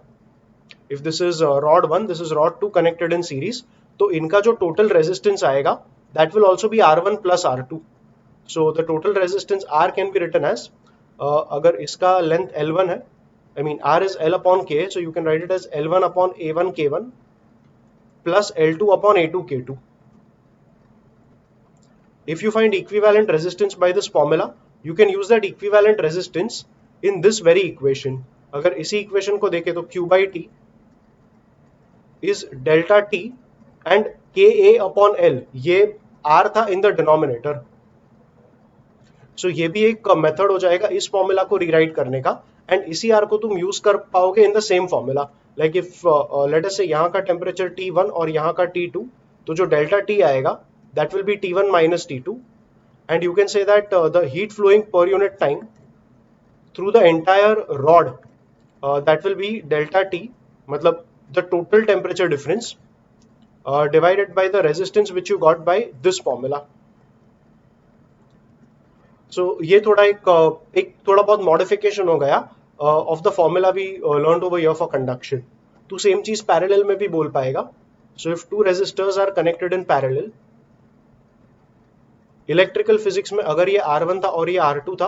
if this is rod 1, this is rod 2 connected in series, तो इनका जो टोटल रेजिस्टेंस आएगा that will also be R1 plus R2। So the total resistance R can be written as, अगर इसका लेंथ L1 है, I mean R is L upon K, so you can write it as L1 upon A1 K1 plus L2 upon A2 K2. If you find equivalent resistance by this formula, you can use that equivalent resistance in this very equation. अगर इसी equation को देखें तो Q by T is delta T and Ka upon L, ये R था in the denominator. So ये भी एक मेथड हो जाएगा इस फॉर्मूला को रीराइट करने का, एंड इसी आर को तुम यूज कर पाओगे in the same formula. Like if late us से यहाँ का टेम्परेचर T1 और यहाँ का T2, तो जो डेल्टा T आएगा that will be T1 minus T2, and you can say that the heat flowing per unit time through the entire rod that will be delta T, मतलब the total temperature difference divided by the resistance which you got by this formula. So ये थोड़ा एक थोड़ा बहुत modification हो गया of the formula we learned over here for conduction. तो same चीज पैरेलल में भी बोल पाएगा। So if two resistors are connected in parallel, electrical physics में अगर ये R1 था और ये R2 था,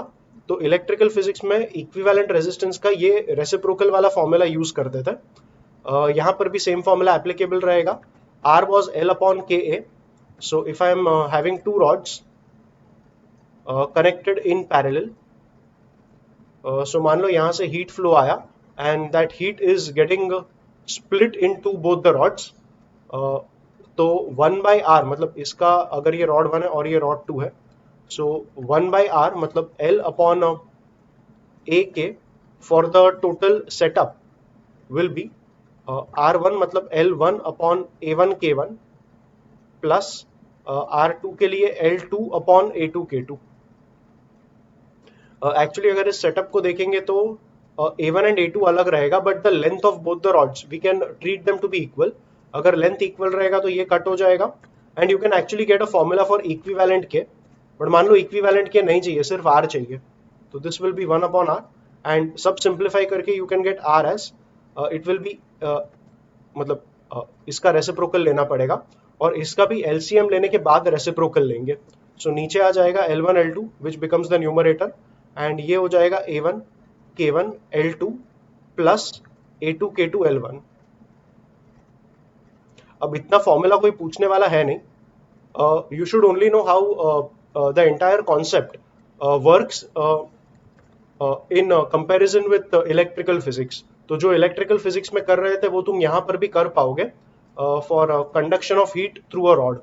तो इलेक्ट्रिकल फिजिक्स में इक्विवेलेंट रेजिस्टेंस का ये रेसिप्रोकल वाला फॉर्मूला यूज करते थे। यहाँ पर भी सेम फॉर्मूला एप्लीकेबल रहेगा। R was L upon Ka, so if I am having two rods connected in parallel, so मान लो यहाँ से हीट फ्लो आया and that heat is getting split into both the rods, तो 1 by R, मतलब इसका अगर ये रॉड 1 है और ये रॉड 2 है, so 1 by R मतलब L upon AK for the total setup will be R1 मतलब L1 upon A1 K1 plus R2 के लिए L2 upon A2 K2। Actually अगर इस सेटअप को देखेंगे तो A1 एंड A2 अलग रहेगा, but the length of both the rods we can treat them to be equal. अगर लेंथ इक्वल रहेगा तो ये कट हो जाएगा, and you can actually get a formula for equivalent K, but मान लो इक्विवेलेंट के नहीं चाहिए, सिर्फ R चाहिए, तो this will be 1 upon R, and सब सिंप्लीफाई करके you can get R as it will be, मतलब इसका रेसिप्रोकल लेना पड़ेगा, और इसका भी LCM लेने के बाद रेसिप्रोकल लेंगे। सो नीचे आ जाएगा L1 L2 which becomes the numerator, and ये हो जाएगा A1 K1 L2 plus A2 K2 L1। अब इतना फॉर्मूला कोई पूछने वाला है नहीं, you should only know how the entire concept works in comparison with electrical physics. तो जो इलेक्ट्रिकल फिजिक्स में कर रहे थे वो तुम यहाँ पर भी कर पाओगे for conduction of heat through a rod.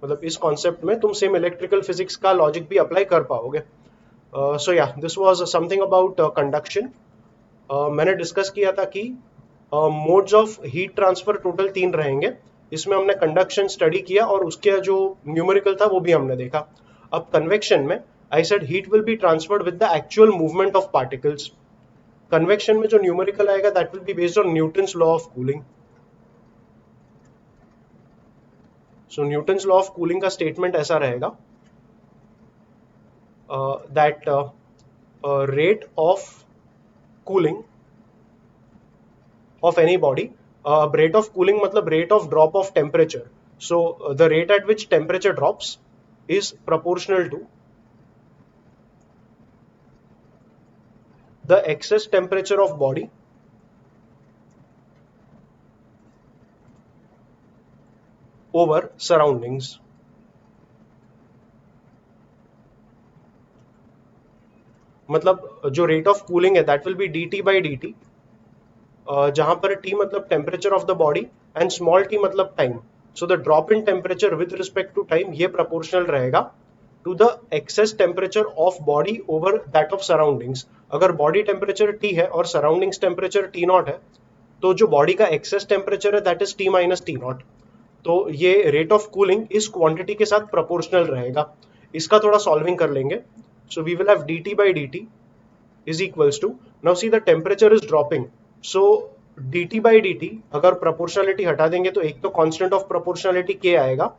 मतलब इस कॉन्सेप्ट में तुम सेम इलेक्ट्रिकल फिजिक्स का लॉजिक भी अप्लाई कर पाओगे। सो या this was something about conduction. मैंने डिस्कस किया था कि modes of heat transfer total 3 रहेंगे, इसमें हमने कंडक्शन स्टडी किया और उसके जो न्यूमेरिकल था वो भी हमने देखा। अब कन्वेक्शन में I said heat will be transferred with the actual movement of particles. Convection में जो न्यूमेरिकल आएगा that will be based on Newton's law of cooling. So Newton's law of cooling का स्टेटमेंट ऐसा रहेगा that rate of cooling of any body, rate of cooling मतलब rate of drop of temperature, so the rate at which temperature drops is proportional to the excess temperature of body over surroundings। मतलब जो rate of cooling है that will be dt by dt, जहां पर t मतलब temperature of the body and small t मतलब time. So the drop in temperature with respect to time ये proportional रहेगा to the excess temperature of body over that of surroundings. अगर body temperature t है और surroundings temperature T0 है, तो जो body का एक्सेस टेम्परेचर है that is T minus T0। तो ये रेट ऑफ कूलिंग इस क्वांटिटी के साथ प्रोपोर्शनल रहेगा। इसका थोड़ा सॉल्विंग कर लेंगे। So we will have dt by dt is equals to, now see the temperature is dropping, so dt by dt अगर प्रोपोर्शनलिटी हटा देंगे तो एक तो कांस्टेंट ऑफ प्रोपोर्शनलिटी k आएगा,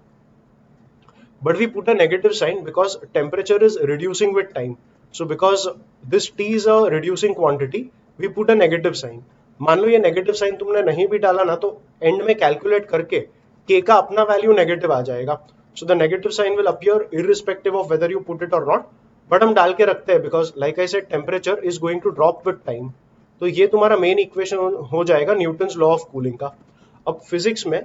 but we put a negative sign because temperature is reducing with time. So because this t is a reducing quantity, we put a negative sign. मान लो ये negative sign तुमने नहीं भी डाला ना, तो and में कैलकुलेट करके k का अपना वैल्यू नेगेटिव आ जाएगा। So the negative sign will appear irrespective of whether you put it or not, but हम डाल के रखते हैं because like I said temperature is going to drop with time. तो ये तुम्हारा मेन इक्वेशन हो जाएगा न्यूटन्स लॉ ऑफ कूलिंग का। अब फिजिक्स में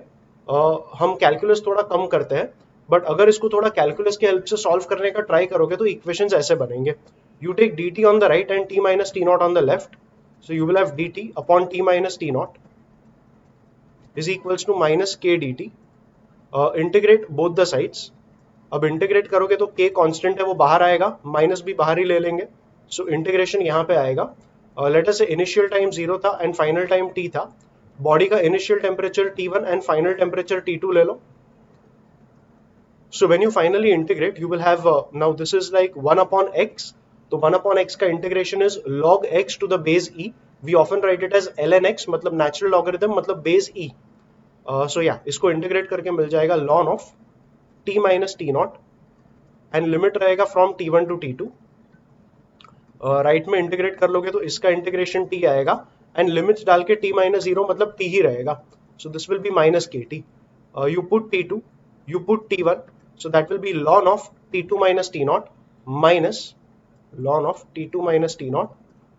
हम कैलकुलस थोड़ा कम करते हैं, बट अगर इसको थोड़ा कैलकुलस की हेल्प से सॉल्व करने का ट्राई करोगे तो इक्वेशंस ऐसे बनेंगे। You take dt on the right and t minus t naught on the left, so you will have dt upon t minus t naught is equals to minus k dt. Integrate both the sides. अब integrate करोगे तो k constant है वो बाहर आएगा, minus भी बाहर ही ले लेंगे, सो इंटीग्रेशन यहाँ पे आएगा। Late us say initial time 0 था एंड फाइनल टाइम t था। बॉडी का initial temperature T1 and final temperature T2 ले लो। So when you finally integrate, you will have now this is like 1 upon x. तो 1 upon x का integration is log x to the base e. We often write it as ln x, मतलब natural logarithm मतलब base e. So yeah, इसको integrate करके मिल जाएगा ln of t minus t naught and limit रहेगा from t1 to t2. Right में integrate कर लोगे तो इसका इंटीग्रेशन t आएगा एंड लिमिट्स डाल के t minus 0 मतलब t ही रहेगा. So this will be minus kt. You put t2, you put t1. So that will be ln of t2 minus t naught minus ln of t2 minus t naught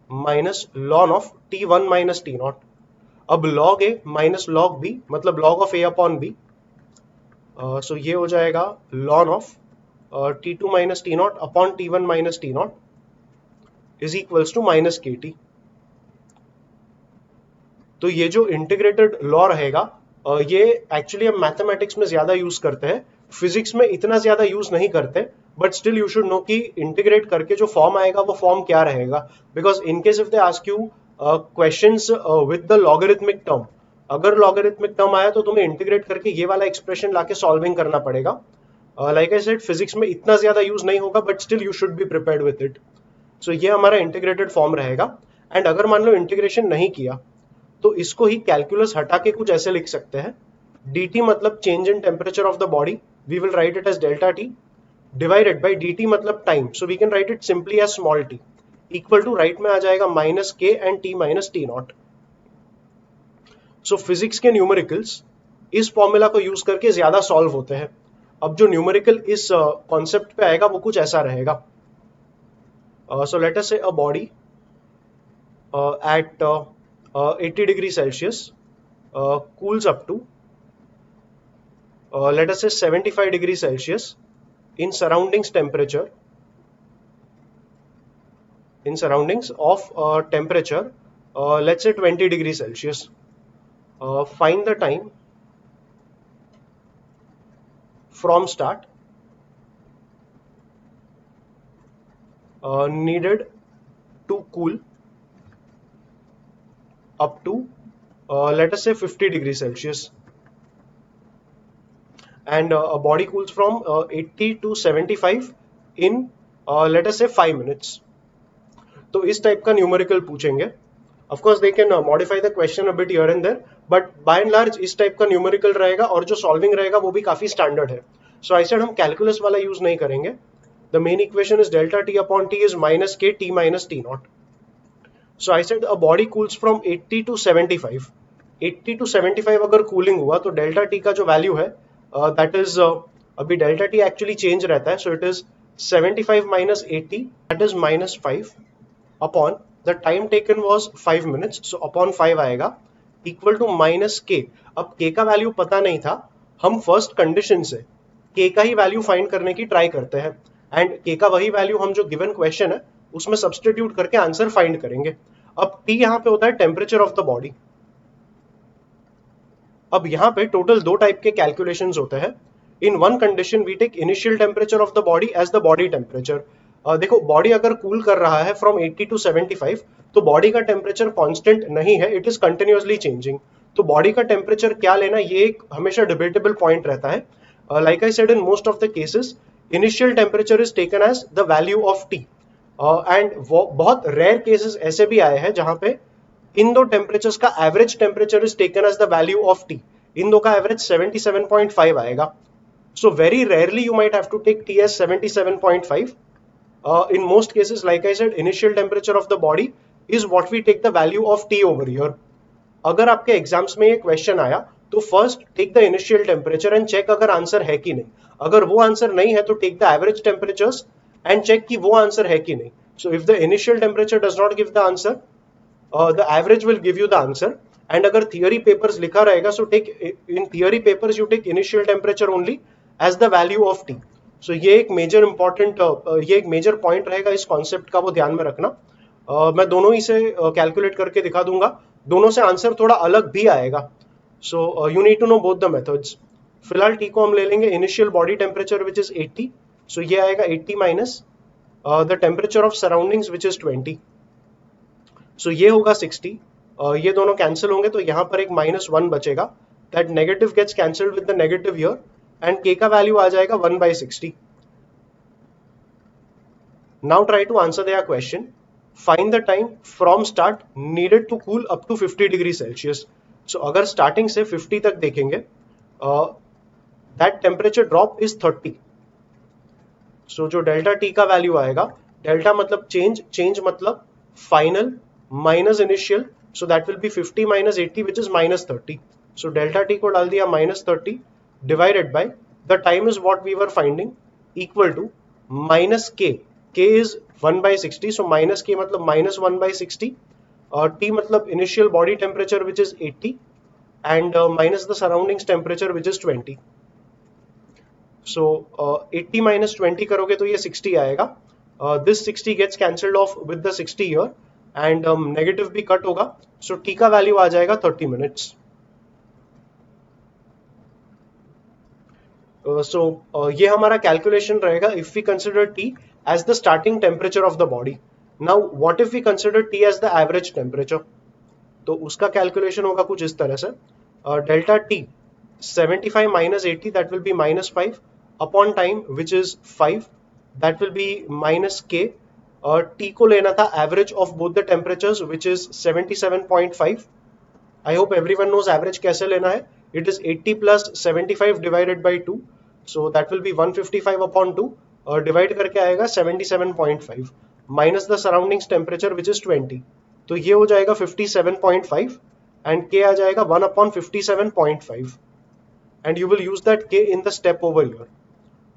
minus ln of t1 minus t naught. अब log a minus log b मतलब log of a upon b. So ये हो जाएगा ln of t2 minus t naught upon t1 minus t naught is equals to minus kt. तो ये जो integrated law रहेगा ये एक्चुअली हम मैथमेटिक्स में ज्यादा यूज करते हैं, फिजिक्स में इतना ज्यादा यूज नहीं करते, but still you should no कि इंटीग्रेट करके जो फॉर्म आएगा वो फॉर्म क्या रहेगा। Because in case if they ask you questions with the logarithmic term, अगर लॉगरिथमिक टर्म आया तो तुम्हें इंटीग्रेट करके ये वाला एक्सप्रेशन लाके सॉल्विंग करना पड़ेगा। लाइक आई सेड फिजिक्स में इतना ज्यादा यूज नहीं होगा, but still you should be prepared with it. So ये हमारा इंटीग्रेटेड फॉर्म रहेगा। एंड अगर मान लो इंटीग्रेशन नहीं किया तो इसको ही कैलकुलस हटा के कुछ ऐसे लिख सकते हैं, dt मतलब change in temperature of the body, we will write it as delta T divided by dt मतलब time, so we can write it simply as small t equal to right में आ जाएगा minus k and t minus t naught. सो physics के numericals इस formula को use करके ज्यादा सॉल्व होते हैं। अब जो न्यूमेरिकल इस कॉन्सेप्ट पे आएगा वो कुछ ऐसा रहेगा। सो लेट अस से a body at 80 degrees Celsius cools up to let us say 75 degrees Celsius in surroundings temperature, in surroundings of temperature let's say 20 degrees Celsius. Find the time from start needed to cool up to let us say 50 degrees Celsius, and a body cools from 80 to 75 in let us say 5 minutes. तो इस type का numerical पूछेंगे। Of course they can modify the question a bit here and there, but by and large इस type का numerical रहेगा और जो solving रहेगा वो भी काफी स्टैंडर्ड है। सो आई सेड हम कैलकुलस वाला यूज नहीं करेंगे। The main equation is delta T upon T is minus K T minus T naught. So I said a body cools from 80 to 75. 80 to 75 अगर कूलिंग हुआ तो delta T का जो value है दैट इज अभी delta T actually change रहता है, so it is 75 minus 80 that is minus 5 upon the time taken was 5 minutes, so upon 5 आएगा इक्वल टू माइनस के। अब के का वैल्यू पता नहीं था, हम फर्स्ट कंडीशन से के का ही वैल्यू फाइंड करने की ट्राई करते हैं एंड के का वही वैल्यू हम जो गिवन क्वेश्चन है उसमें सब्स्टिट्यूट करके आंसर फाइंड करेंगे। अब T यहां पे होता है टेम्परेचर ऑफ द बॉडी। अब यहां पे टोटल दो टाइप के कैलकुलेशंस होते हैं। In one condition we take initial temperature of the body as the body temperature. देखो बॉडी अगर कूल कर रहा है फ्रॉम 80 टू 75 तो बॉडी का टेम्परेचर कांस्टेंट नहीं है, इट इज कंटिन्यूअसली चेंजिंग। तो बॉडी का टेम्परेचर क्या लेना, ये एक हमेशा डिबेटेबल पॉइंट रहता है. Like I said, in most of the cases initial temperature is taken as the value of T, and बहुत रेयर केसेस ऐसे भी आए हैं जहां पे इन दो टेम्परेचर्स का average temperature is taken as the value of T. इन दो का एवरेज 77.5 आएगा. So very rarely you might have to take T as 77.5. In most cases, like I said, initial temperature of the body is what we take the value of T over here. अगर आपके exams में ये question आया तो first take the initial temperature and check अगर answer है कि नहीं. अगर वो आंसर नहीं है तो take the average temperatures and check कि वो आंसर है कि नहीं. So if the initial temperature does not give the answer, the average will give you the answer. And अगर थियोरी पेपर्स लिखा रहेगा, so take in theory papers you take initial temperature only as the value of T. So ये एक major important ये एक major point रहेगा इस concept का, वो ध्यान में रखना. मैं दोनों ही से कैलकुलेट करके दिखा दूंगा, दोनों से आंसर थोड़ा अलग भी आएगा. So you need to know both the methods. फिलहाल टी को हम ले लेंगे initial body temperature which is 80. सो ये आएगा 80 minus the temperature of surroundings which is 20. सो ये होगा 60. ये दोनों कैंसिल होंगे तो यहाँ पर एक -1 बचेगा. That negative gets cancelled with the negative here and k का वैल्यू आ जाएगा 1/60. Now try to answer their question. Find the time from start needed to cool up to 50 degree Celsius. So अगर स्टार्टिंग से 50 तक देखेंगे, that temperature drop is 30. So जो delta T का value आएगा, डेल्टा मतलब चेंज, चेंज मतलब final minus initial, so that will be 50 minus 80 which is -30. So delta T को डाल दिया -30 divided by the time is what we were finding equal to minus k. K is 1/60, so minus k मतलब -1/60. T मतलब initial body temperature which is 80 and minus the surroundings temperature which is 20. So 80 minus 20 करोगे तो ये 60 आएगा. This 60 gets cancelled off with the 60 here and negative भी cut होगा. So T का value आ जाएगा 30 minutes. ये हमारा कैलकुलेशन रहेगा if we consider T as the starting temperature of the body. Now what if we consider T as the average temperature, तो उसका कैलकुलेशन होगा कुछ इस तरह से. Delta T 75 minus 80 that will be -5 upon time which is 5 that will be minus K. T को लेना था average of both the temperatures which is 77.5. I hope everyone knows average कैसे लेना है. It is 80 plus 75 divided by 2. So that will be 155 upon 2. Divide करके आएगा 77.5 minus the surroundings temperature which is 20. तो ये हो जाएगा 57.5 and k आ जाएगा 1 upon 57.5. And you will use that k in the step over here.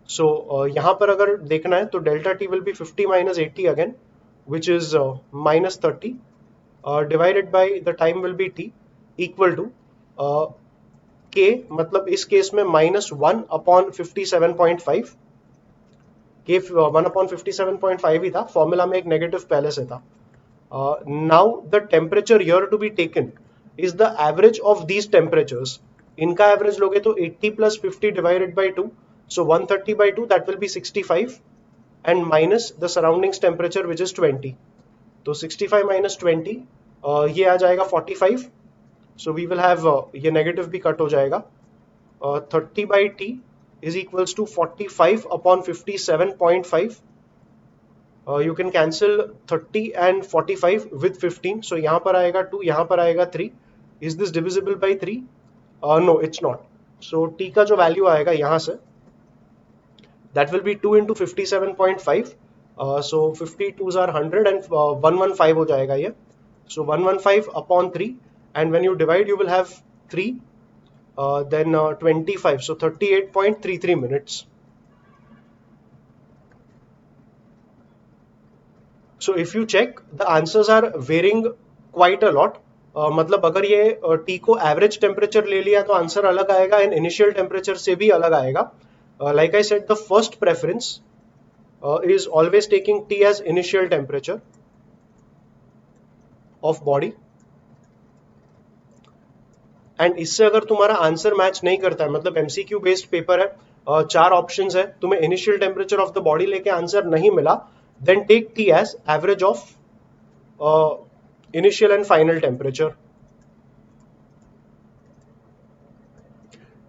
So यहाँ पर अगर देखना है तो delta t will be 50 minus 80 again which is -30 divided by the time will be t equal to k मतलब इस case में -1 upon 57.5. के 1 अपॉन 57.5 ही था, फॉर्मूला में एक नेगेटिव पहले से था. Now the temperature here to be taken is the average of these temperatures. इनका एवरेज लोगे तो 80 plus 50 divided by 2, so 130/2 that will be 65 and minus the surroundings temperature which is 20. तो 65 माइनस 20 ये आ जाएगा 45. So we will have ये negative भी cut हो जाएगा. 30/t is equals to 45 upon 57.5. You can cancel 30 and 45 with 15. So यहाँ पर आएगा 2, यहाँ पर आएगा 3. Is this divisible by 3? No, it's not. So t का जो वैल्यू आएगा यहाँ से, that will be 2 into 57.5. So 52s are 100 and 115 हो जाएगा ये. So 115 upon 3. And when you divide you will have 3 then 25, so 38.33 minutes. So if you check the answers are varying quite a lot. मतलब अगर ये t को average temperature ले लिया तो आंसर अलग आएगा एंड इनिशियल टेम्परेचर से भी अलग आएगा. Like I said the first preference is always taking t as initial temperature of body. And इससे अगर तुम्हारा आंसर मैच नहीं करता है, मतलब एमसीक्यू बेस्ड पेपर है, 4 ऑप्शंस है, तुम्हें initial temperature of the body लेके आंसर नहीं मिला, then take T as average of initial and final temperature.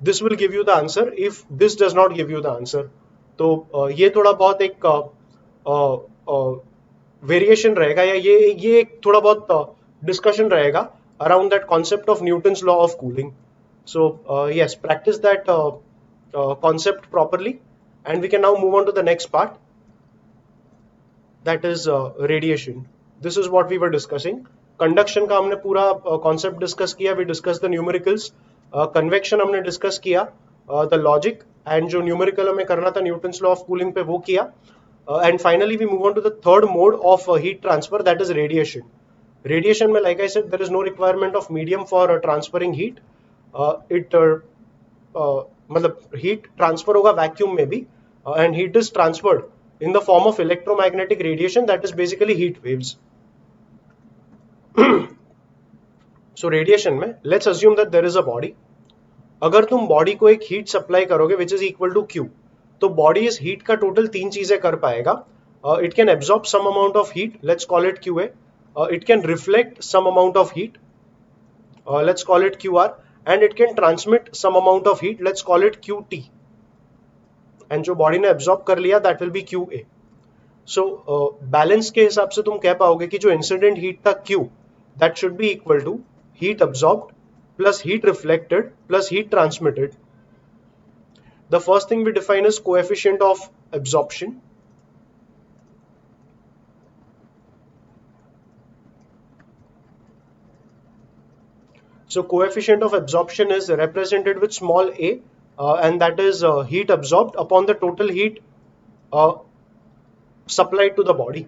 this will give you the answer if this does not give you the answer. तो ये थोड़ा बहुत एक वेरिएशन रहेगा, या ये एक थोड़ा बहुत डिस्कशन रहेगा around that concept of Newton's law of cooling. So yes, practice that concept properly, and we can now move on to the next part, that is radiation. This is what we were discussing. Conduction का हमने पूरा concept discuss किया. We discussed the numericals. Convection हमने discuss किया, the logic, and जो numerical हमें करना था Newton's law of cooling पे वो किया. And finally we move on to the third mode of heat transfer, that is radiation. Radiation में, like I said, there is no requirement of medium for transferring heat. मतलब heat transfer होगा vacuum में भी, and heat is transferred in the form of electromagnetic radiation, that is basically heat waves. So radiation में let's assume that there is a body. अगर तुम body को एक heat supply करोगे which is equal to Q, तो body इस heat का total तीन चीजें कर पाएगा. It can absorb some amount of heat, let's call it Q A. It can reflect some amount of heat, let's call it QR, and it can transmit some amount of heat, let's call it QT, and जो body ने absorb कर लिया that will be QA. so balance के हिसाब से तुम कह पाओगे कि जो इंसिडेंट हीट था Q, that should be equal to heat absorbed plus heat reflected plus heat transmitted. The first thing we define is coefficient of absorption. So coefficient of absorption is represented with small a, and that is heat absorbed upon the total heat supplied to the body.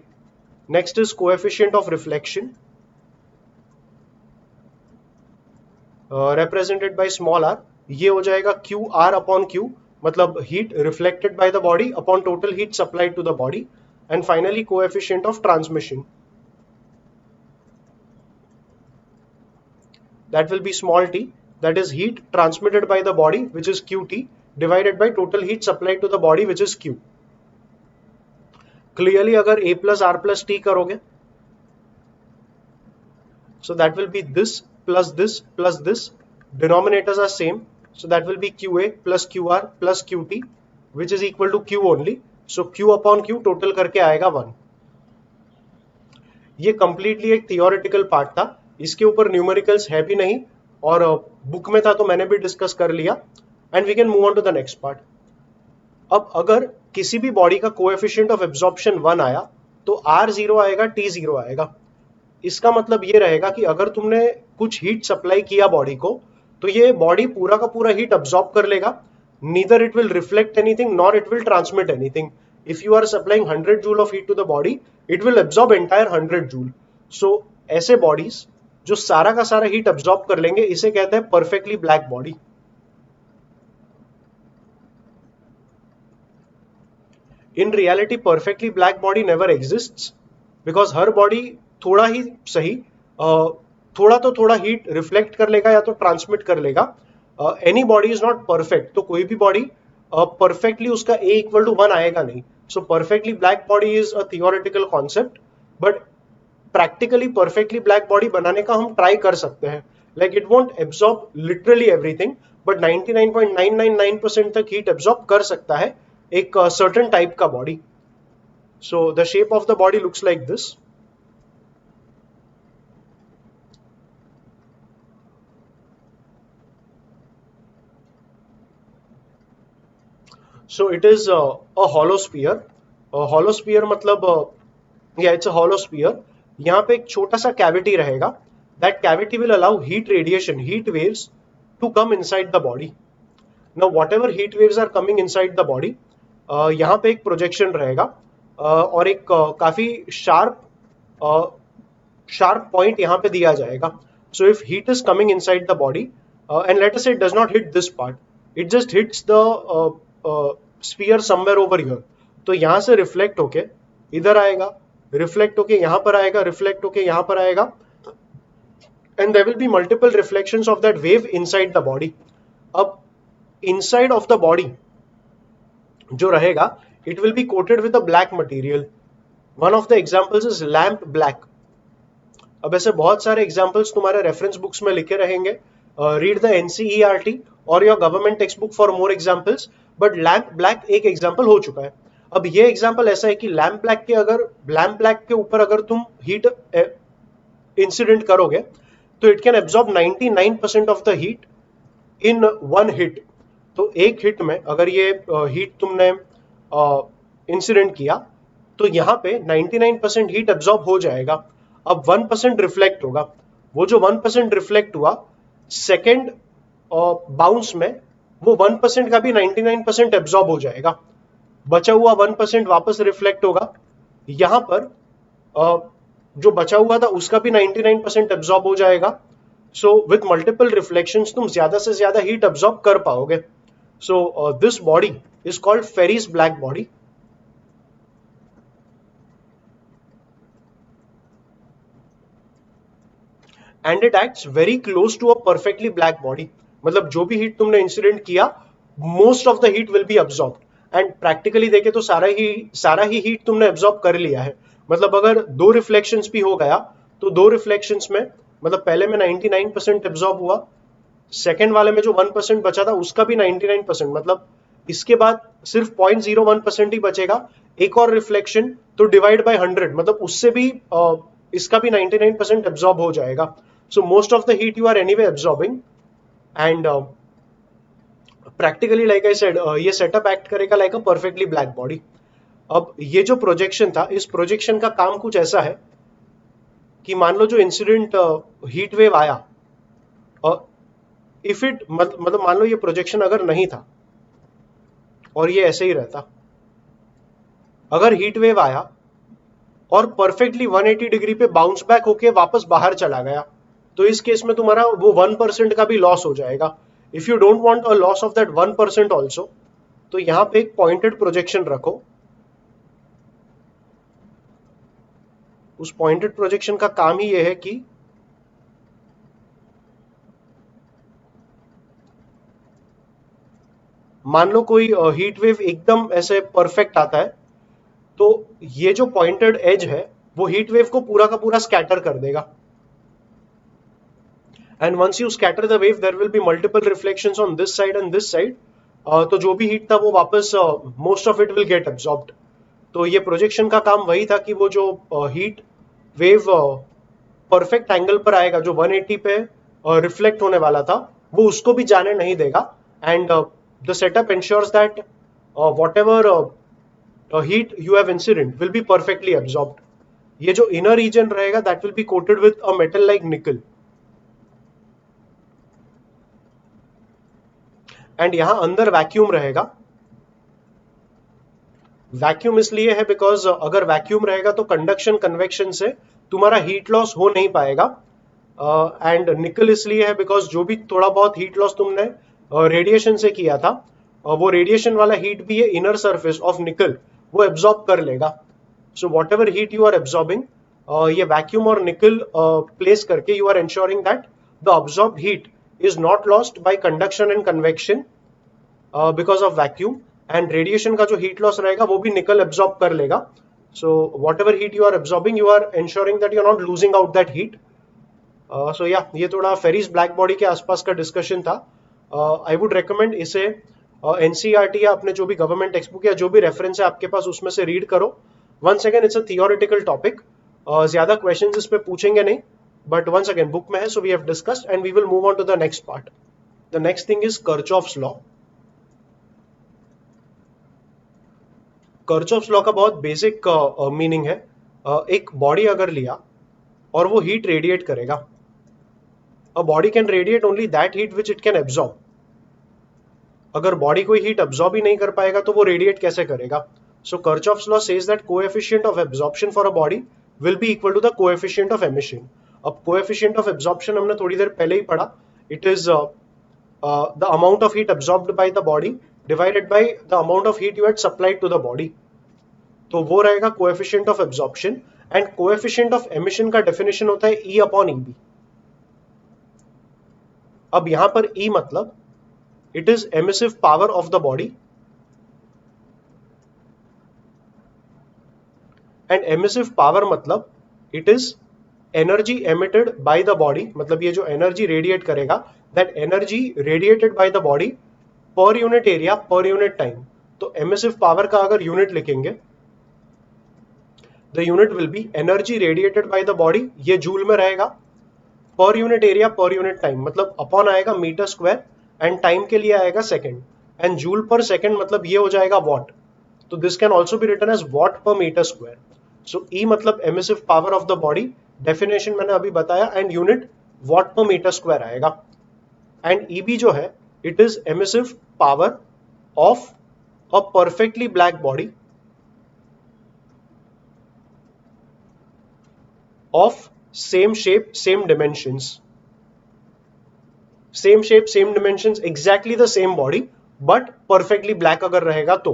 Next is coefficient of reflection, represented by small r. ये हो जाएगा QR upon Q, मतलब heat reflected by the body upon total heat supplied to the body. And finally coefficient of transmission, that will be small t, that is heat transmitted by the body, which is QT, divided by total heat supplied to the body, which is Q. Clearly अगर a plus r plus t करोगे, so that will be this plus this plus this, denominators are same, so that will be QA plus QR plus QT, which is equal to Q only. So Q upon Q total करके आएगा 1. ये completely एक theoretical part था, इसके ऊपर numericals है भी नहीं, और बुक में था तो मैंने भी डिस्कस कर लिया. And we can move on to the next part. अब अगर किसी भी बॉडी का कोएफिशिएंट ऑफ एब्जॉर्प्शन 1 आया तो R 0 आएगा, T 0 आएगा. इसका मतलब ये रहेगा कि अगर तुमने कुछ हीट सप्लाई किया बॉडी को, तो ये बॉडी पूरा का पूरा हीट अब्सॉर्ब कर लेगा. Neither it will reflect anything nor it will transmit anything. If you are supplying 100 joule of heat to the body, it will absorb entire 100 joule. So ऐसे बॉडीज जो सारा का सारा हीट अब्सॉर्ब कर लेंगे, इसे कहते हैं perfectly black body. In reality perfectly black body never exists, because her body थोड़ा ही सही थोड़ा तो थोड़ा हीट रिफ्लेक्ट कर लेगा या तो ट्रांसमिट कर लेगा. Any body is not perfect, तो कोई भी बॉडी परफेक्टली उसका A इक्वल टू 1 आएगा नहीं. सो perfectly black body is a theoretical concept, but practically perfectly black body बनाने का हम ट्राई कर सकते हैं. Like it won't absorb literally everything, but 99.999% तक हीट एब्सॉर्ब कर सकता है एक सर्टेन टाइप का body. So the shape of the body looks like this. So it is a hollow sphere. Hollow sphere मतलब yeah, it's a hollow sphere. यहाँ पे एक छोटा सा cavity रहेगा. That cavity will allow heat radiation, heat waves to come inside the body. Now whatever heat waves are coming inside the body, यहाँ पे एक projection रहेगा, और एक काफी sharp point यहाँ पे दिया जाएगा. So if heat is coming inside the body, and let us say it does not hit this part, it just hits the sphere somewhere over here. तो यहाँ से रिफ्लेक्ट होके इधर आएगा, रिफ्लेक्ट होके यहाँ पर आएगा, रिफ्लेक्ट होके यहाँ पर आएगा, and there will be multiple reflections of that wave inside the body. अब इनसाइड ऑफ द बॉडी जो रहेगा, it will be coated with a black material. One of the examples is lamp black. अब ऐसे बहुत सारे examples तुम्हारे reference books में लिखे रहेंगे. रीड द NCERT और your government text book for more examples, but lamp black एक एग्जाम्पल हो चुका है। अब ये एग्जाम्पल ऐसा है कि लैम्प ब्लैक के ऊपर अगर तुम हीट इंसिडेंट करोगे तो it can absorb 99% of the heat in one hit. तो एक हिट में अगर ये हीट तुमने इंसिडेंट किया तो यहाँ पे 99% हीट एब्जॉर्ब हो जाएगा। अब 1% रिफ्लेक्ट होगा, वो जो 1% रिफ्लेक्ट हुआ सेकेंड बाउंस में वो 1% का भी 99% एब्जॉर्ब हो जाएगा, बचा हुआ 1% वापस रिफ्लेक्ट होगा। यहां पर जो बचा हुआ था उसका भी 99% एब्जॉर्ब हो जाएगा। सो विथ मल्टीपल रिफ्लेक्शंस तुम ज्यादा से ज्यादा हीट एब्जॉर्ब कर पाओगे। So this body is called Ferry's black body. And it acts very close to a perfectly black body. मतलब जो भी हीट तुमने इंसिडेंट किया most of the heat will be absorb, and practically देखे तो सारा ही हीट तुमने अब्सॉर्ब कर लिया है। मतलब अगर दो रिफ्लेक्शंस भी हो गया तो दो रिफ्लेक्शंस में मतलब पहले में 99% एब्सॉर्ब हुआ, सेकेंड वाले में जो 1% बचा था उसका भी 99%, मतलब इसके बाद सिर्फ 0.01% ही बचेगा। एक और रिफ्लेक्शन तो डिवाइड बाय 100, मतलब उससे भी इसका भी 99% एब्सॉर्ब हो जाएगा। So most of the heat you are anyway absorbing, and practically like I said ये सेटअप एक्ट करेगा like a perfectly black body. अब ये जो प्रोजेक्शन था, इस प्रोजेक्शन का काम कुछ ऐसा है कि मान लो जो इंसिडेंट हीट वेव आया, इफ इट मतलब मान लो ये प्रोजेक्शन अगर नहीं था और ये ऐसे ही रहता, अगर हीट वेव आया और परफेक्टली 180 डिग्री पे बाउंस बैक होके वापस बाहर चला गया, तो इस केस में तुम्हारा वो 1% का भी लॉस हो जाएगा। If you don't want a loss of that 1% also, तो यहां पे एक पॉइंटेड प्रोजेक्शन रखो। उस पॉइंटेड प्रोजेक्शन का काम ही यह है कि मान लो कोई हीट वेव एकदम ऐसे परफेक्ट आता है, तो ये जो पॉइंटेड एज है वो हीट वेव को पूरा का पूरा स्कैटर कर देगा, and once you scatter the wave there will be multiple reflections on this side and this side. तो जो भी हीट था वो वापस most of it will get absorbed. तो ये प्रोजेक्शन का काम वही था कि वो जो हीट वेव परफेक्ट एंगल पर आएगा जो 180 पे रिफ्लेक्ट होने वाला था, वो उसको भी जाने नहीं देगा, and the setup ensures that whatever heat you have incident will be perfectly absorbed. ये जो inner region रहेगा that will be coated with a metal like nickel, and यहाँ अंदर वैक्यूम रहेगा। वैक्यूम इसलिए है बिकॉज अगर वैक्यूम रहेगा तो कंडक्शन कन्वेक्शन से तुम्हारा हीट लॉस हो नहीं पाएगा, एंड निकल इसलिए है बिकॉज जो भी थोड़ा बहुत हीट लॉस तुमने रेडिएशन से किया था, वो रेडिएशन वाला हीट भी ये इनर सरफेस ऑफ निकल वो एब्जॉर्ब कर लेगा। So whatever heat you are absorbing, ये वैक्यूम और निकल प्लेस करके you are ensuring that the absorbed heat is not lost by conduction and convection because of vacuum, and radiation का जो heat loss रहेगा वो भी निकल absorb कर लेगा। So whatever heat you are absorbing you are ensuring that you are not losing out that heat. So yeah ये थोड़ा फेरिस ब्लैक बॉडी के आसपास का डिस्कशन था। आई वुड रेकमेंड इसे एनसीईआरटी या अपने जो भी गवर्नमेंट टेक्स्ट बुक या जो भी रेफरेंस है आपके पास उसमें से रीड करो। Once again it's a theoretical topic, ज्यादा क्वेश्चंस इस पे पूछेंगे नहीं, बट वंस अगेन बुक में है, so we have discussed and we will move on to the next part. The next thing is Kirchhoff's law. Kirchhoff's law का बहुत basic meaning है, एक बॉडी अगर लिया और वो हीट रेडिएट करेगा, a body can radiate only that heat which it can absorb. अगर बॉडी कोई हीट एब्जॉर्ब ही नहीं कर पाएगा तो वो रेडिएट कैसे करेगा? So Kirchhoff's law says that coefficient of absorption for a body will be equal to the coefficient of emission. अब कोएफिशिएंट ऑफ एब्जॉर्प्शन हमने थोड़ी देर पहले ही पढ़ा, it is the amount of heat absorbed by the body divided by the amount of heat you had supplied to the body, तो वो रहेगा coefficient of absorption. And coefficient of emission का डेफिनेशन होता है E अपॉन EB। अब यहां पर E मतलब it is emissive power of the body, and emissive power मतलब it is energy emitted by the body, मतलब ये जो energy radiate करेगा that energy radiated by the body per unit area per unit time. तो emissive power का अगर unit लिखेंगे, the unit will be energy radiated by the body, ये joule में रहेगा, per unit area per unit time मतलब upon आएगा metre square and time के लिए आएगा second, and joule per second मतलब ये हो जाएगा वॉट। तो this can also be written as what per metre square. So E मतलब emissive power of the body, definition मैंने अभी बताया, and unit watt per metre square आएगा। एंड ईबी जो है it is emissive power of a perfectly black body of same shape same dimensions, same shape same dimensions, exactly the same body but perfectly black अगर रहेगा तो।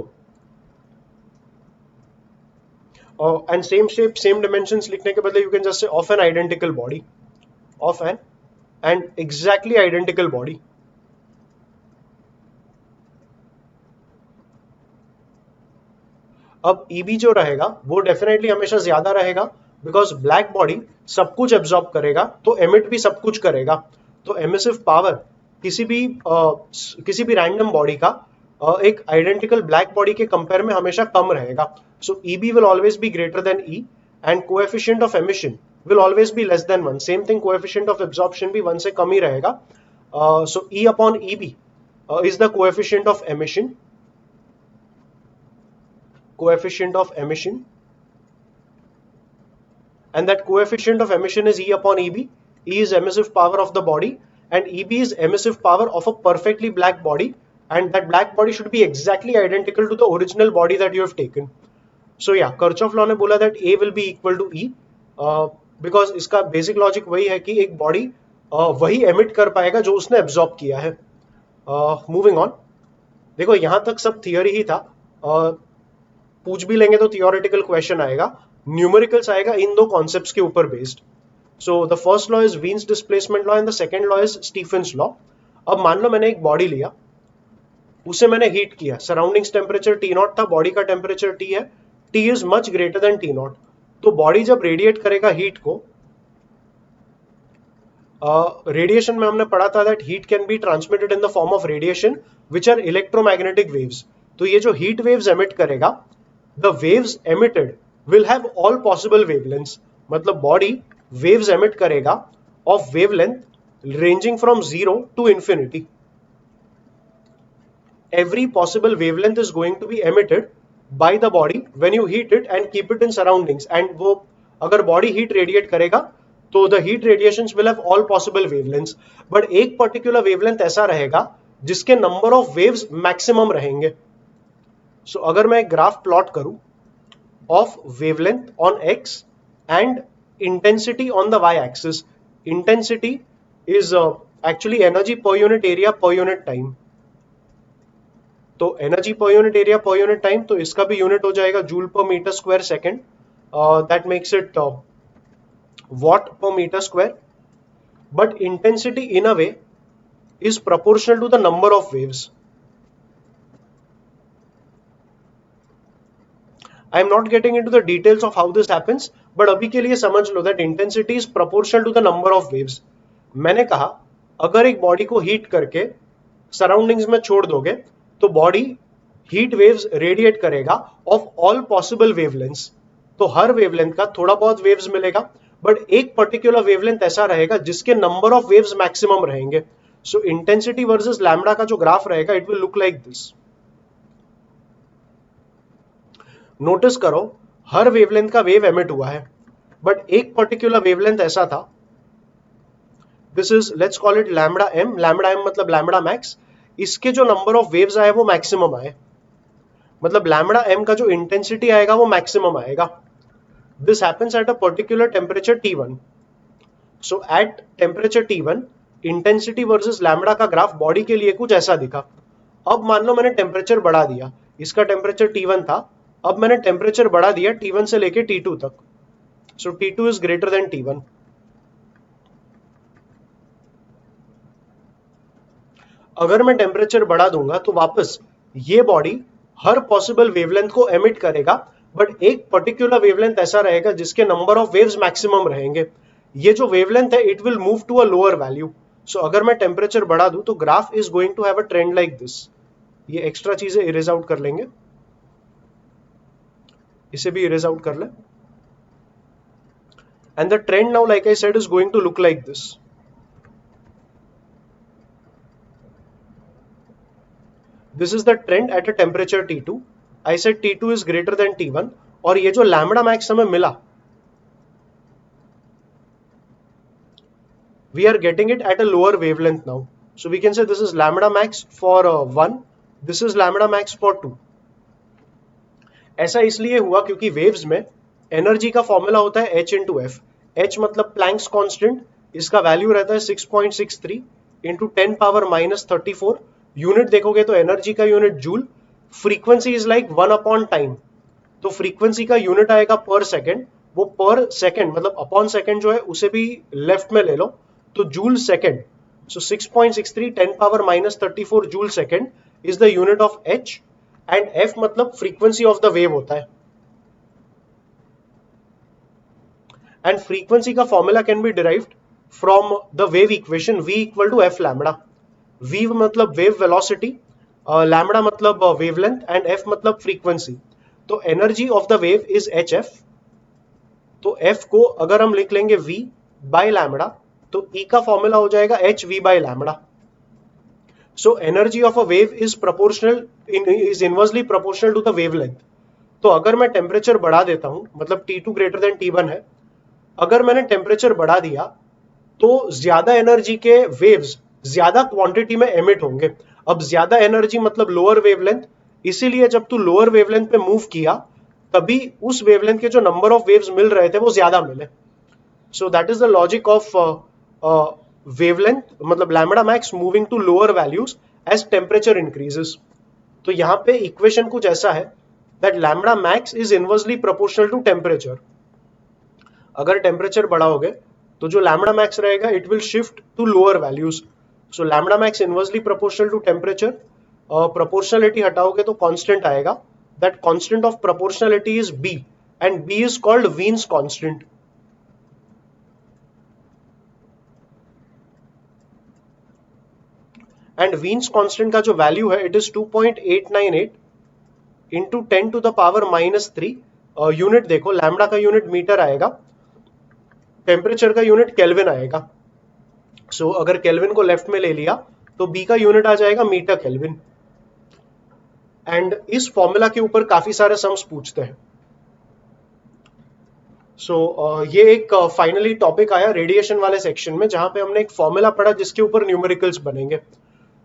And same shape same dimensions लिखने के बदले you can just say of an identical body, of an and exactly identical body. अब EB जो रहेगा वो डेफिनेटली हमेशा ज्यादा रहेगा, बिकॉज ब्लैक बॉडी सब कुछ एब्जॉर्ब करेगा तो एमिट भी सब कुछ करेगा। तो एमिसिव पावर किसी भी रैंडम बॉडी का एक आइडेंटिकल ब्लैक बॉडी के कंपेयर में हमेशा कम रहेगा। So E B will always be greater than E and coefficient of emission will always be less than 1। Same thing, coefficient of absorption भी 1 से कम ही रहेगा। So E upon E B is the coefficient of emission, coefficient of emission, and that coefficient of emission is E upon EB. E is emissive power of the body and EB is emissive power of a perfectly black body, and that black body should be exactly identical to the original body that you have taken. So yeah, Kirchhoff law ने बोला that A will be equal to E because इसका basic logic वही है कि एक body वही emit कर पाएगा जो उसने absorb किया है। Moving on, देखो यहाँ तक सब theory ही था, पूछ भी लेंगे तो थियोरेटिकल क्वेश्चन आएगा, न्यूमेरिकल्स आएगा इन दो कॉन्सेप्ट्स के ऊपर based. So the first law is वीन्स displacement law and the second law is Stephen's law. अब मान लो मैंने एक बॉडी लिया, उसे मैंने हीट किया, सराउंडिंग्स टेम्परेचर T0 था, बॉडी का टेम्परेचर T है, T is much greater than T0। तो बॉडी जब रेडिएट करेगा हीट को, रेडिएशन में हमने पढ़ा था that heat can be transmitted in the form of radiation which are electromagnetic waves. तो ये जो हीट वेव्स एमिट करेगा, the waves emitted will have all possible wavelengths, मतलब body waves emit करेगा of wavelength ranging from 0 to infinity. Every possible wavelength is going to be emitted by the body when you heat it and keep it in surroundings, and वो अगर body heat radiate करेगा तो the heat radiations will have all possible wavelengths, but एक particular wavelength ऐसा रहेगा जिसके number of waves maximum रहेंगे। So अगर मैं ग्राफ प्लॉट करूं of wavelength on X and intensity on the Y axis, intensity is actually energy per unit area per unit time. तो energy per unit area per unit time, तो इसका भी unit हो जाएगा joule per metre square second, that makes it watt per metre square. But intensity in a way is proportional to the number of waves. I am not getting into the details of how this happens, but अभी के लिए समझ लो that intensity is proportional to the number of waves। मैंने कहा अगर एक body को heat करके सराउंडिंग्स में छोड़ दोगे तो बॉडी हीट वेव्स रेडिएट करेगा ऑफ ऑल पॉसिबल वेवलेंथ्स। तो हर वेवलेंथ का थोड़ा बहुत वेव्स मिलेगा, बट एक पर्टिकुलर वेवलेंथ ऐसा रहेगा जिसके नंबर ऑफ वेव्स मैक्सिमम रहेंगे। सो इंटेंसिटी वर्सेस लैम्बडा का जो ग्राफ रहेगा it will look like this. Notice करो हर वेवलेंथ का वेव एमिट हुआ है, बट एक पर्टिकुलर वेवलेंथ ऐसा था, this is let's call it lambda M. Lambda M मतलब लैम्बडा मैक्स, इसके जो नंबर ऑफ वेव्स आए वो मैक्सिमम आए, मतलब लैम्बडा एम का जो इंटेंसिटी आएगा वो मैक्सिमम आएगा। This happens at a particular temperature T1। So at temperature T1 intensity versus lambda का ग्राफ बॉडी के लिए कुछ ऐसा दिखा। अब मान लो मैंने टेम्परेचर बढ़ा दिया, इसका टेम्परेचर T1 था, अब मैंने टेम्परेचर बढ़ा दिया T1 से लेके T2 तक। सो T2 is greater then T1। अगर मैं टेम्परेचर बढ़ा दूंगा तो वापस ये बॉडी हर पॉसिबल वेवलेंथ को एमिट करेगा, बट एक पर्टिकुलर वेवलेंथ ऐसा रहेगा जिसके नंबर ऑफ वेव्स मैक्सिमम रहेंगे। ये जो वेवलेंथ है it will move to a lower value. So अगर मैं टेम्परेचर बढ़ा दूं तो graph is going to have a trend like this. ये एक्स्ट्रा चीजें इरेज आउट कर लेंगे, इसे भी इरेज आउट कर ले। And the trend now like I said is going to look like this. This is the trend at a temperature T2. I said T2 is greater than T1 और ये जो lambda max हमें मिला, we are getting it at a lower wavelength now. So we can say this is lambda max for 1, this is lambda max for 2. ऐसा इसलिए हुआ क्योंकि waves में एनर्जी का फॉर्मूला होता है h इंटू एफ। h मतलब प्लैंक्स कांस्टेंट, इसका वैल्यू रहता है 6.63 इंटू 10 पावर माइनस 34। यूनिट देखोगे तो एनर्जी का unit joule, frequency is like 1 upon time, तो फ्रीक्वेंसी का यूनिट आएगा पर सेकेंड, वो पर सेकेंड मतलब अपॉन सेकेंड जो है उसे भी लेफ्ट में ले लो तो joule second. So 6.63 10 power minus 34 joule second is the unit of h and f मतलब फ्रीक्वेंसी ऑफ द वेव होता है। एंड फ्रीक्वेंसी का formula can be derived from the wave equation v equal to F lambda. v मतलब wave velocity, lambda मतलब wavelength and f मतलब frequency. तो energy of the wave is hf, तो f को अगर हम लिख लेंगे v बाय लैम्बडा तो E का फॉर्मूला हो जाएगा hv by lambda. So energy of a wave is proportional is inversely proportional to the wavelength. तो अगर मैं टेम्परेचर बढ़ा देता हूं, मतलब T2 ग्रेटर देन T1 है, अगर मैंने टेम्परेचर बढ़ा दिया तो ज्यादा एनर्जी के वेव्स ज्यादा क्वांटिटी में एमिट होंगे। अब ज्यादा एनर्जी मतलब लोअर वेवलेंथ, इसीलिए जब तू लोअर वेवलेंथ पे मूव किया तभी उस वेवलेंथ के जो नंबर ऑफ वेव्स मिल रहे थे वो ज्यादा मिले। So that is the logic of wavelength मतलब lambda max moving to lower values as temperature increases. तो यहां पे इक्वेशन कुछ ऐसा है that lambda max is inversely proportional to temperature. अगर टेम्परेचर बढ़ाओगे तो जो लैम्बडा मैक्स रहेगा it will shift to lower values. So lambda max inversely proportional to temperature. Proportionality हटाओगे तो कांस्टेंट आएगा, that constant of proportionality is b and b is called Wien's constant. And Wien's constant का जो value है it is 2.898 into 10 to the power minus 3। Unit देखो, lambda का unit metre आएगा, temperature का यूनिट केल्विन आएगा। So अगर kelvin को लेफ्ट में ले लिया तो बी का यूनिट आ जाएगा मीटर केल्विन। एंड इस फॉर्मूला के ऊपर काफी सारे सम्स पूछते हैं। सो ये एक फाइनली टॉपिक आया रेडिएशन वाले सेक्शन में जहां पे हमने एक फॉर्मूला पढ़ा जिसके ऊपर न्यूमेरिकल्स बनेंगे।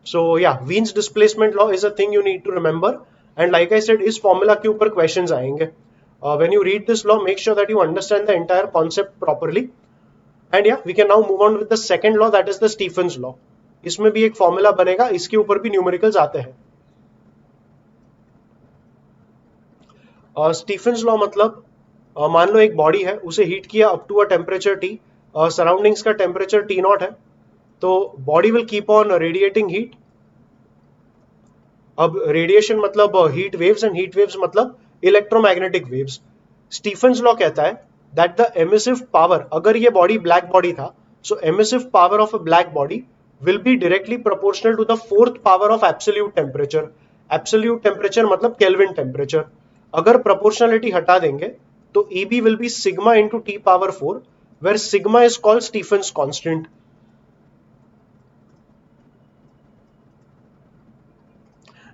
So yeah Wien's displacement law is a thing you need to remember and like I said इस फॉर्मूला के ऊपर क्वेश्चंस आएंगे। When you read this law make sure that you understand the entire concept properly. And या we can now move on with the second law that is the Stefan's law. इसमें भी एक formula बनेगा, इसके ऊपर भी numericals आते हैं। स्टीफन्स लॉ मतलब मान लो एक बॉडी है, उसे हीट किया up to a temperature T, surroundings का टेम्परेचर T0 है, तो body will keep on radiating heat. अब रेडिएशन मतलब heat waves and heat waves मतलब इलेक्ट्रोमैग्नेटिक वेव्स। स्टीफन्स लॉ कहता है दैट द एमिसिव पावर, अगर ये बॉडी ब्लैक बॉडी था, so emissive power of a black body will be directly proportional to the fourth power of absolute temperature. Absolute temperature मतलब Kelvin temperature. अगर proportionality हटा देंगे तो EB will be sigma into T power 4, where sigma is called Stephen's constant.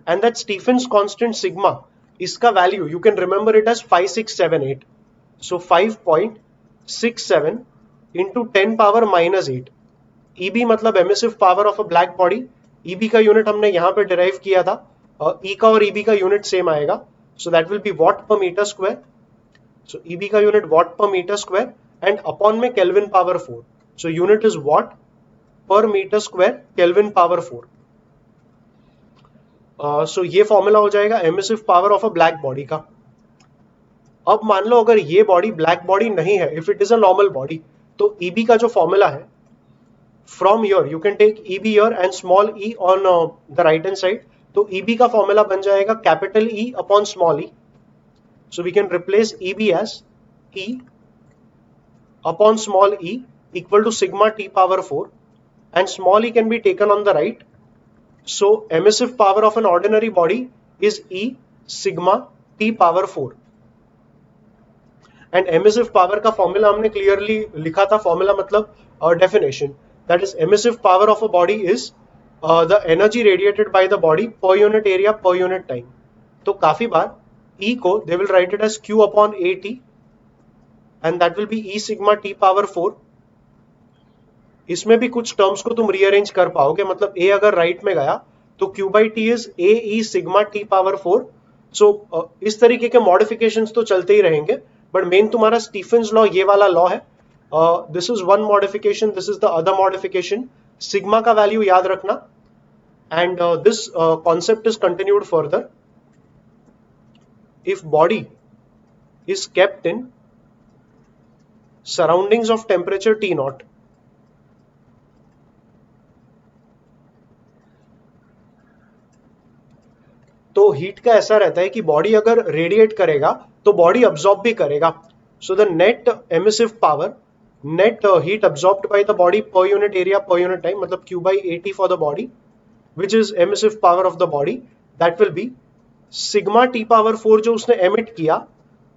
And that Stephen's constant sigma, इसका value you can remember it as 5678. So 5.67 into 10 power minus 8. EB मतलब emissive power of a black body. EB का unit हमने यहाँ पे derive किया था, E का और EB का यूनिट सेम आएगा, so that will be watt per meter square. So EB का unit watt per meter square and upon में Kelvin power 4. So unit is watt per meter square Kelvin power 4. So ये formula हो जाएगा emissive power of a black body का। अब मान लो अगर ये बॉडी ब्लैक बॉडी नहीं है, if it is a normal body, तो EB का जो फॉर्मूला है from your you can take EB your and small e on the right hand side, तो EB का फॉर्मूला बन जाएगा capital E upon small e. So we can replace EB as E upon small e equal to sigma T power 4. and small e can be taken on the right. So emissive power of an ordinary body is E sigma T power 4. And emissive power का formula हमने clearly लिखा था. Formula मतलब definition, that is emissive power of a body is the energy radiated by the body per unit area per unit time. तो काफी बार E को they will write it as Q upon AT and that will be E sigma T power 4. इसमें भी कुछ terms को तुम rearrange कर पाओगे, मतलब A अगर राइट में गया तो Q by T is A E sigma T power 4. सो इस तरीके के मॉडिफिकेशंस तो चलते ही रहेंगे, बट मेन तुम्हारा स्टीफेंस लॉ ये वाला लॉ है. This is one modification, this is the other modification. Sigma का वैल्यू याद रखना and this concept is continued further. If body is kept in surroundings of temperature T naught, तो heat का ऐसा रहता है कि बॉडी अगर रेडिएट करेगा तो बॉडी अब्सॉर्ब भी करेगा. So the net emissive power, net heat absorbed bye the body per unit area per unit time, मतलब Q by AT for the body which is emissive power of the body, that will be sigma T power 4 जो उसने emit किया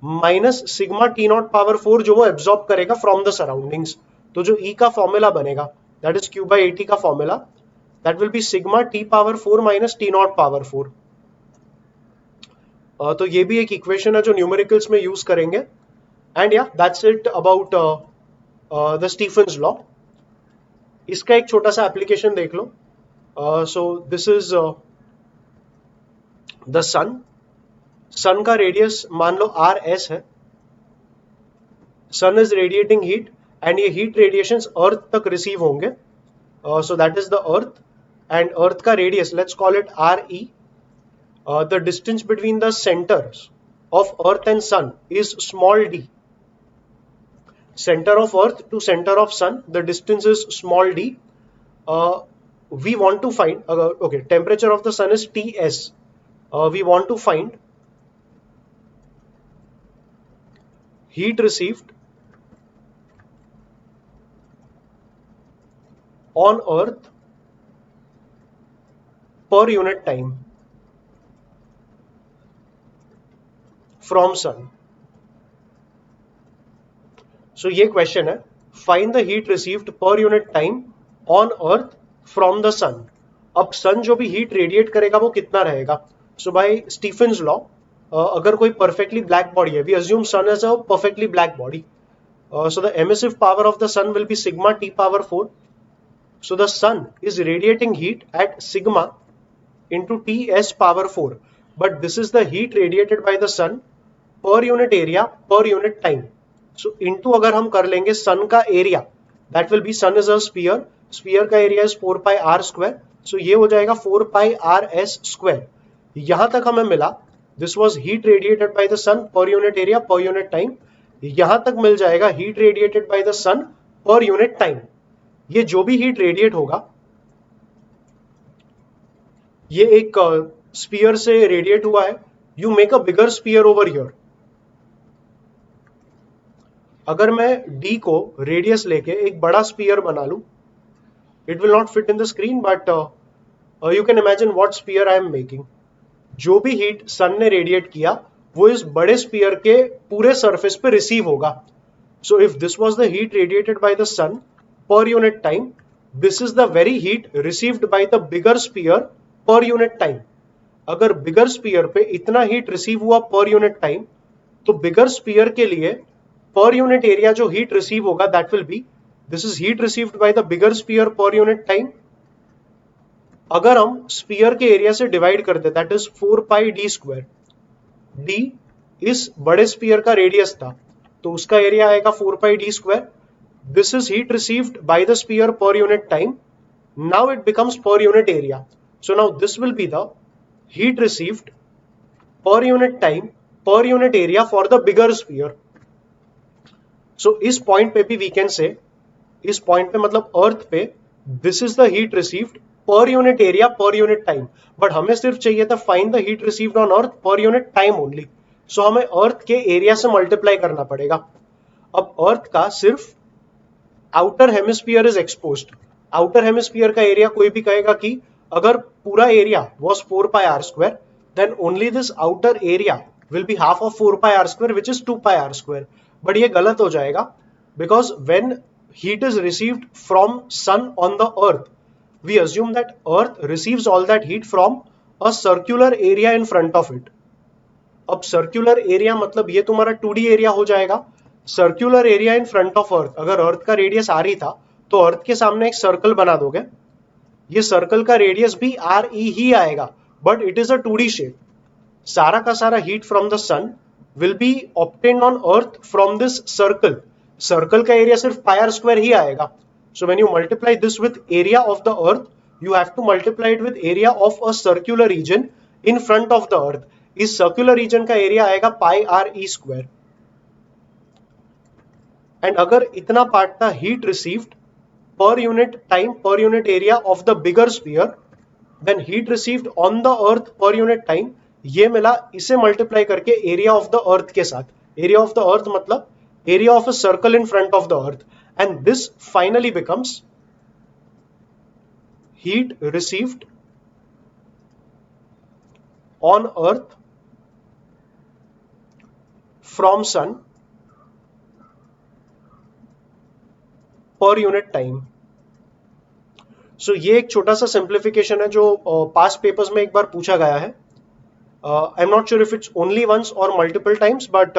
minus sigma T not power 4 जो वो absorb करेगा from the surroundings. तो जो E का फॉर्मूला बनेगा that is Q by AT का formula, that will be sigma T power 4 minus T not power 4. तो ये भी एक इक्वेशन है जो न्यूमेरिकल्स में यूज करेंगे. एंड या that's it about the Stefan's law. इसका एक छोटा सा एप्लीकेशन देख लो. So this is the sun. Sun का रेडियस मान लो RS है. Sun is radiating heat and ये हीट रेडिएशंस अर्थ तक रिसीव होंगे. So that is the earth and earth का radius let's call it RE. The distance between the centers of earth and sun is small d. Center of earth to center of sun, the distance is small d. We want to find, okay, temperature of the sun is Ts. We want to find heat received on earth per unit time from sun. So ये question है, find the heat received per unit time on earth from the sun. अब sun जो भी heat radiate करेगा वो कितना रहेगा. सो bye Stephen's law, अगर कोई परफेक्टली ब्लैक बॉडी है, we assume sun as a perfectly black body, so the emissive power of the sun will be sigma T power 4. So the sun is radiating heat at sigma into Ts power 4, but this is the heat radiated by the sun per unit area per unit time. So into अगर हम कर लेंगे sun का area, that will be sun is a sphere, sphere का area is 4 pi r square, so ये हो जाएगा 4 pi r s square. यहाँ तक हमें मिला, this was heat radiated by the sun per unit area per unit time. यहाँ तक मिल जाएगा heat radiated by the sun per unit time. ये जो भी heat radiate होगा, ये एक स्पीयर से रेडिएट हुआ है. You make a bigger sphere over here. अगर मैं D को रेडियस लेके एक बड़ा स्पीयर बना लूं, it will not fit in the screen, but you can imagine what sphere I am making. जो भी हीट सन ने रेडिएट किया वो इस बड़े स्पीयर के पूरे सरफेस पे रिसीव होगा. So if this was the heat radiated by the sun per unit time, this is the very heat received by the bigger sphere per unit time. अगर बिगर स्पीयर पे इतना heat receive हुआ पर unit time, तो बिगर spear के लिए per unit area जो heat receive होगा that will be, this is heat received by the bigger sphere per unit time. अगर हम स्पीयर के एरिया से डिवाइड कर दे, that is 4 pi d square. d इस बड़े स्पीयर का रेडियस था, तो उसका एरिया आएगा 4 pi d square. This is heat received by the sphere per unit time. Now it becomes per unit area. So now this will be the heat received per unit time per unit area for the bigger sphere. So इस point पे भी we can say, इस point पे मतलब अर्थ पे, this is the heat received per unit area per unit time. But हमें सिर्फ चाहिए था find the heat received on earth per unit time only. So हमें अर्थ के एरिया से मल्टीप्लाई करना पड़ेगा. अब अर्थ का सिर्फ outer hemisphere is exposed, outer hemisphere का एरिया कोई भी कहेगा कि अगर पूरा area was 4 pi r square, then only this outer area will be half of 4 pi r square, which is 2 pi r square. But ये गलत हो जाएगा, because when heat is received from sun on the earth, we assume that earth receives all that heat from a circular area in front of it. अब circular area मतलब ये तुम्हारा 2D area हो जाएगा. Circular area in front of earth, अगर अर्थ का radius are ही था तो अर्थ के सामने एक सर्कल बना दोगे, ये सर्कल का रेडियस भी आर ई ही आएगा, but it is a 2D shape. सारा का सारा heat from the sun will be obtained on earth from this circle. Circle का एरिया सिर्फ पाई आर स्क्वायर ही आएगा. So when you multiply this with area of the earth, you have to multiply it with area of a circular region in front of the earth. इस circular region का area आएगा pi R E square. And अगर इतना part था heat received per unit time per unit area of the bigger sphere, then heat received on the earth per unit time, ये मिला इसे multiply करके area of the अर्थ के साथ. Area of the earth मतलब area of a circle in front of the earth, and this finally becomes heat received on earth from sun per unit time. सो ये एक छोटा सा सिंप्लीफिकेशन है जो पास्ट पेपर्स में एक बार पूछा गया है. I am not sure if it's only once और multiple times, but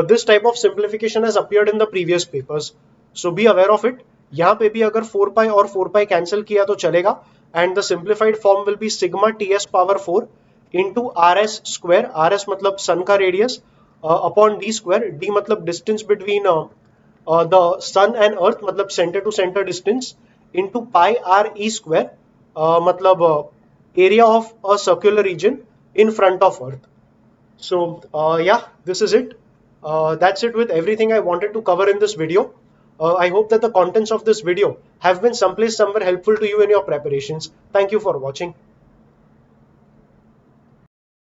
this type of simplification has appeared in the previous papers, so be aware of it. यहाँ पे भी अगर 4 पाई और 4 पाई कैंसिल किया तो चलेगा, and the simplified form will be sigma T S power 4 into R S square. R S मतलब sun का radius upon D square. D मतलब distance between the sun and earth मतलब center to center distance into pi r e square मतलब area of a circular region in front of earth. So yeah, this is it. That's it with everything I wanted to cover in this video. I hope that the contents of this video have been someplace somewhere helpful to you in your preparations. Thank you for watching.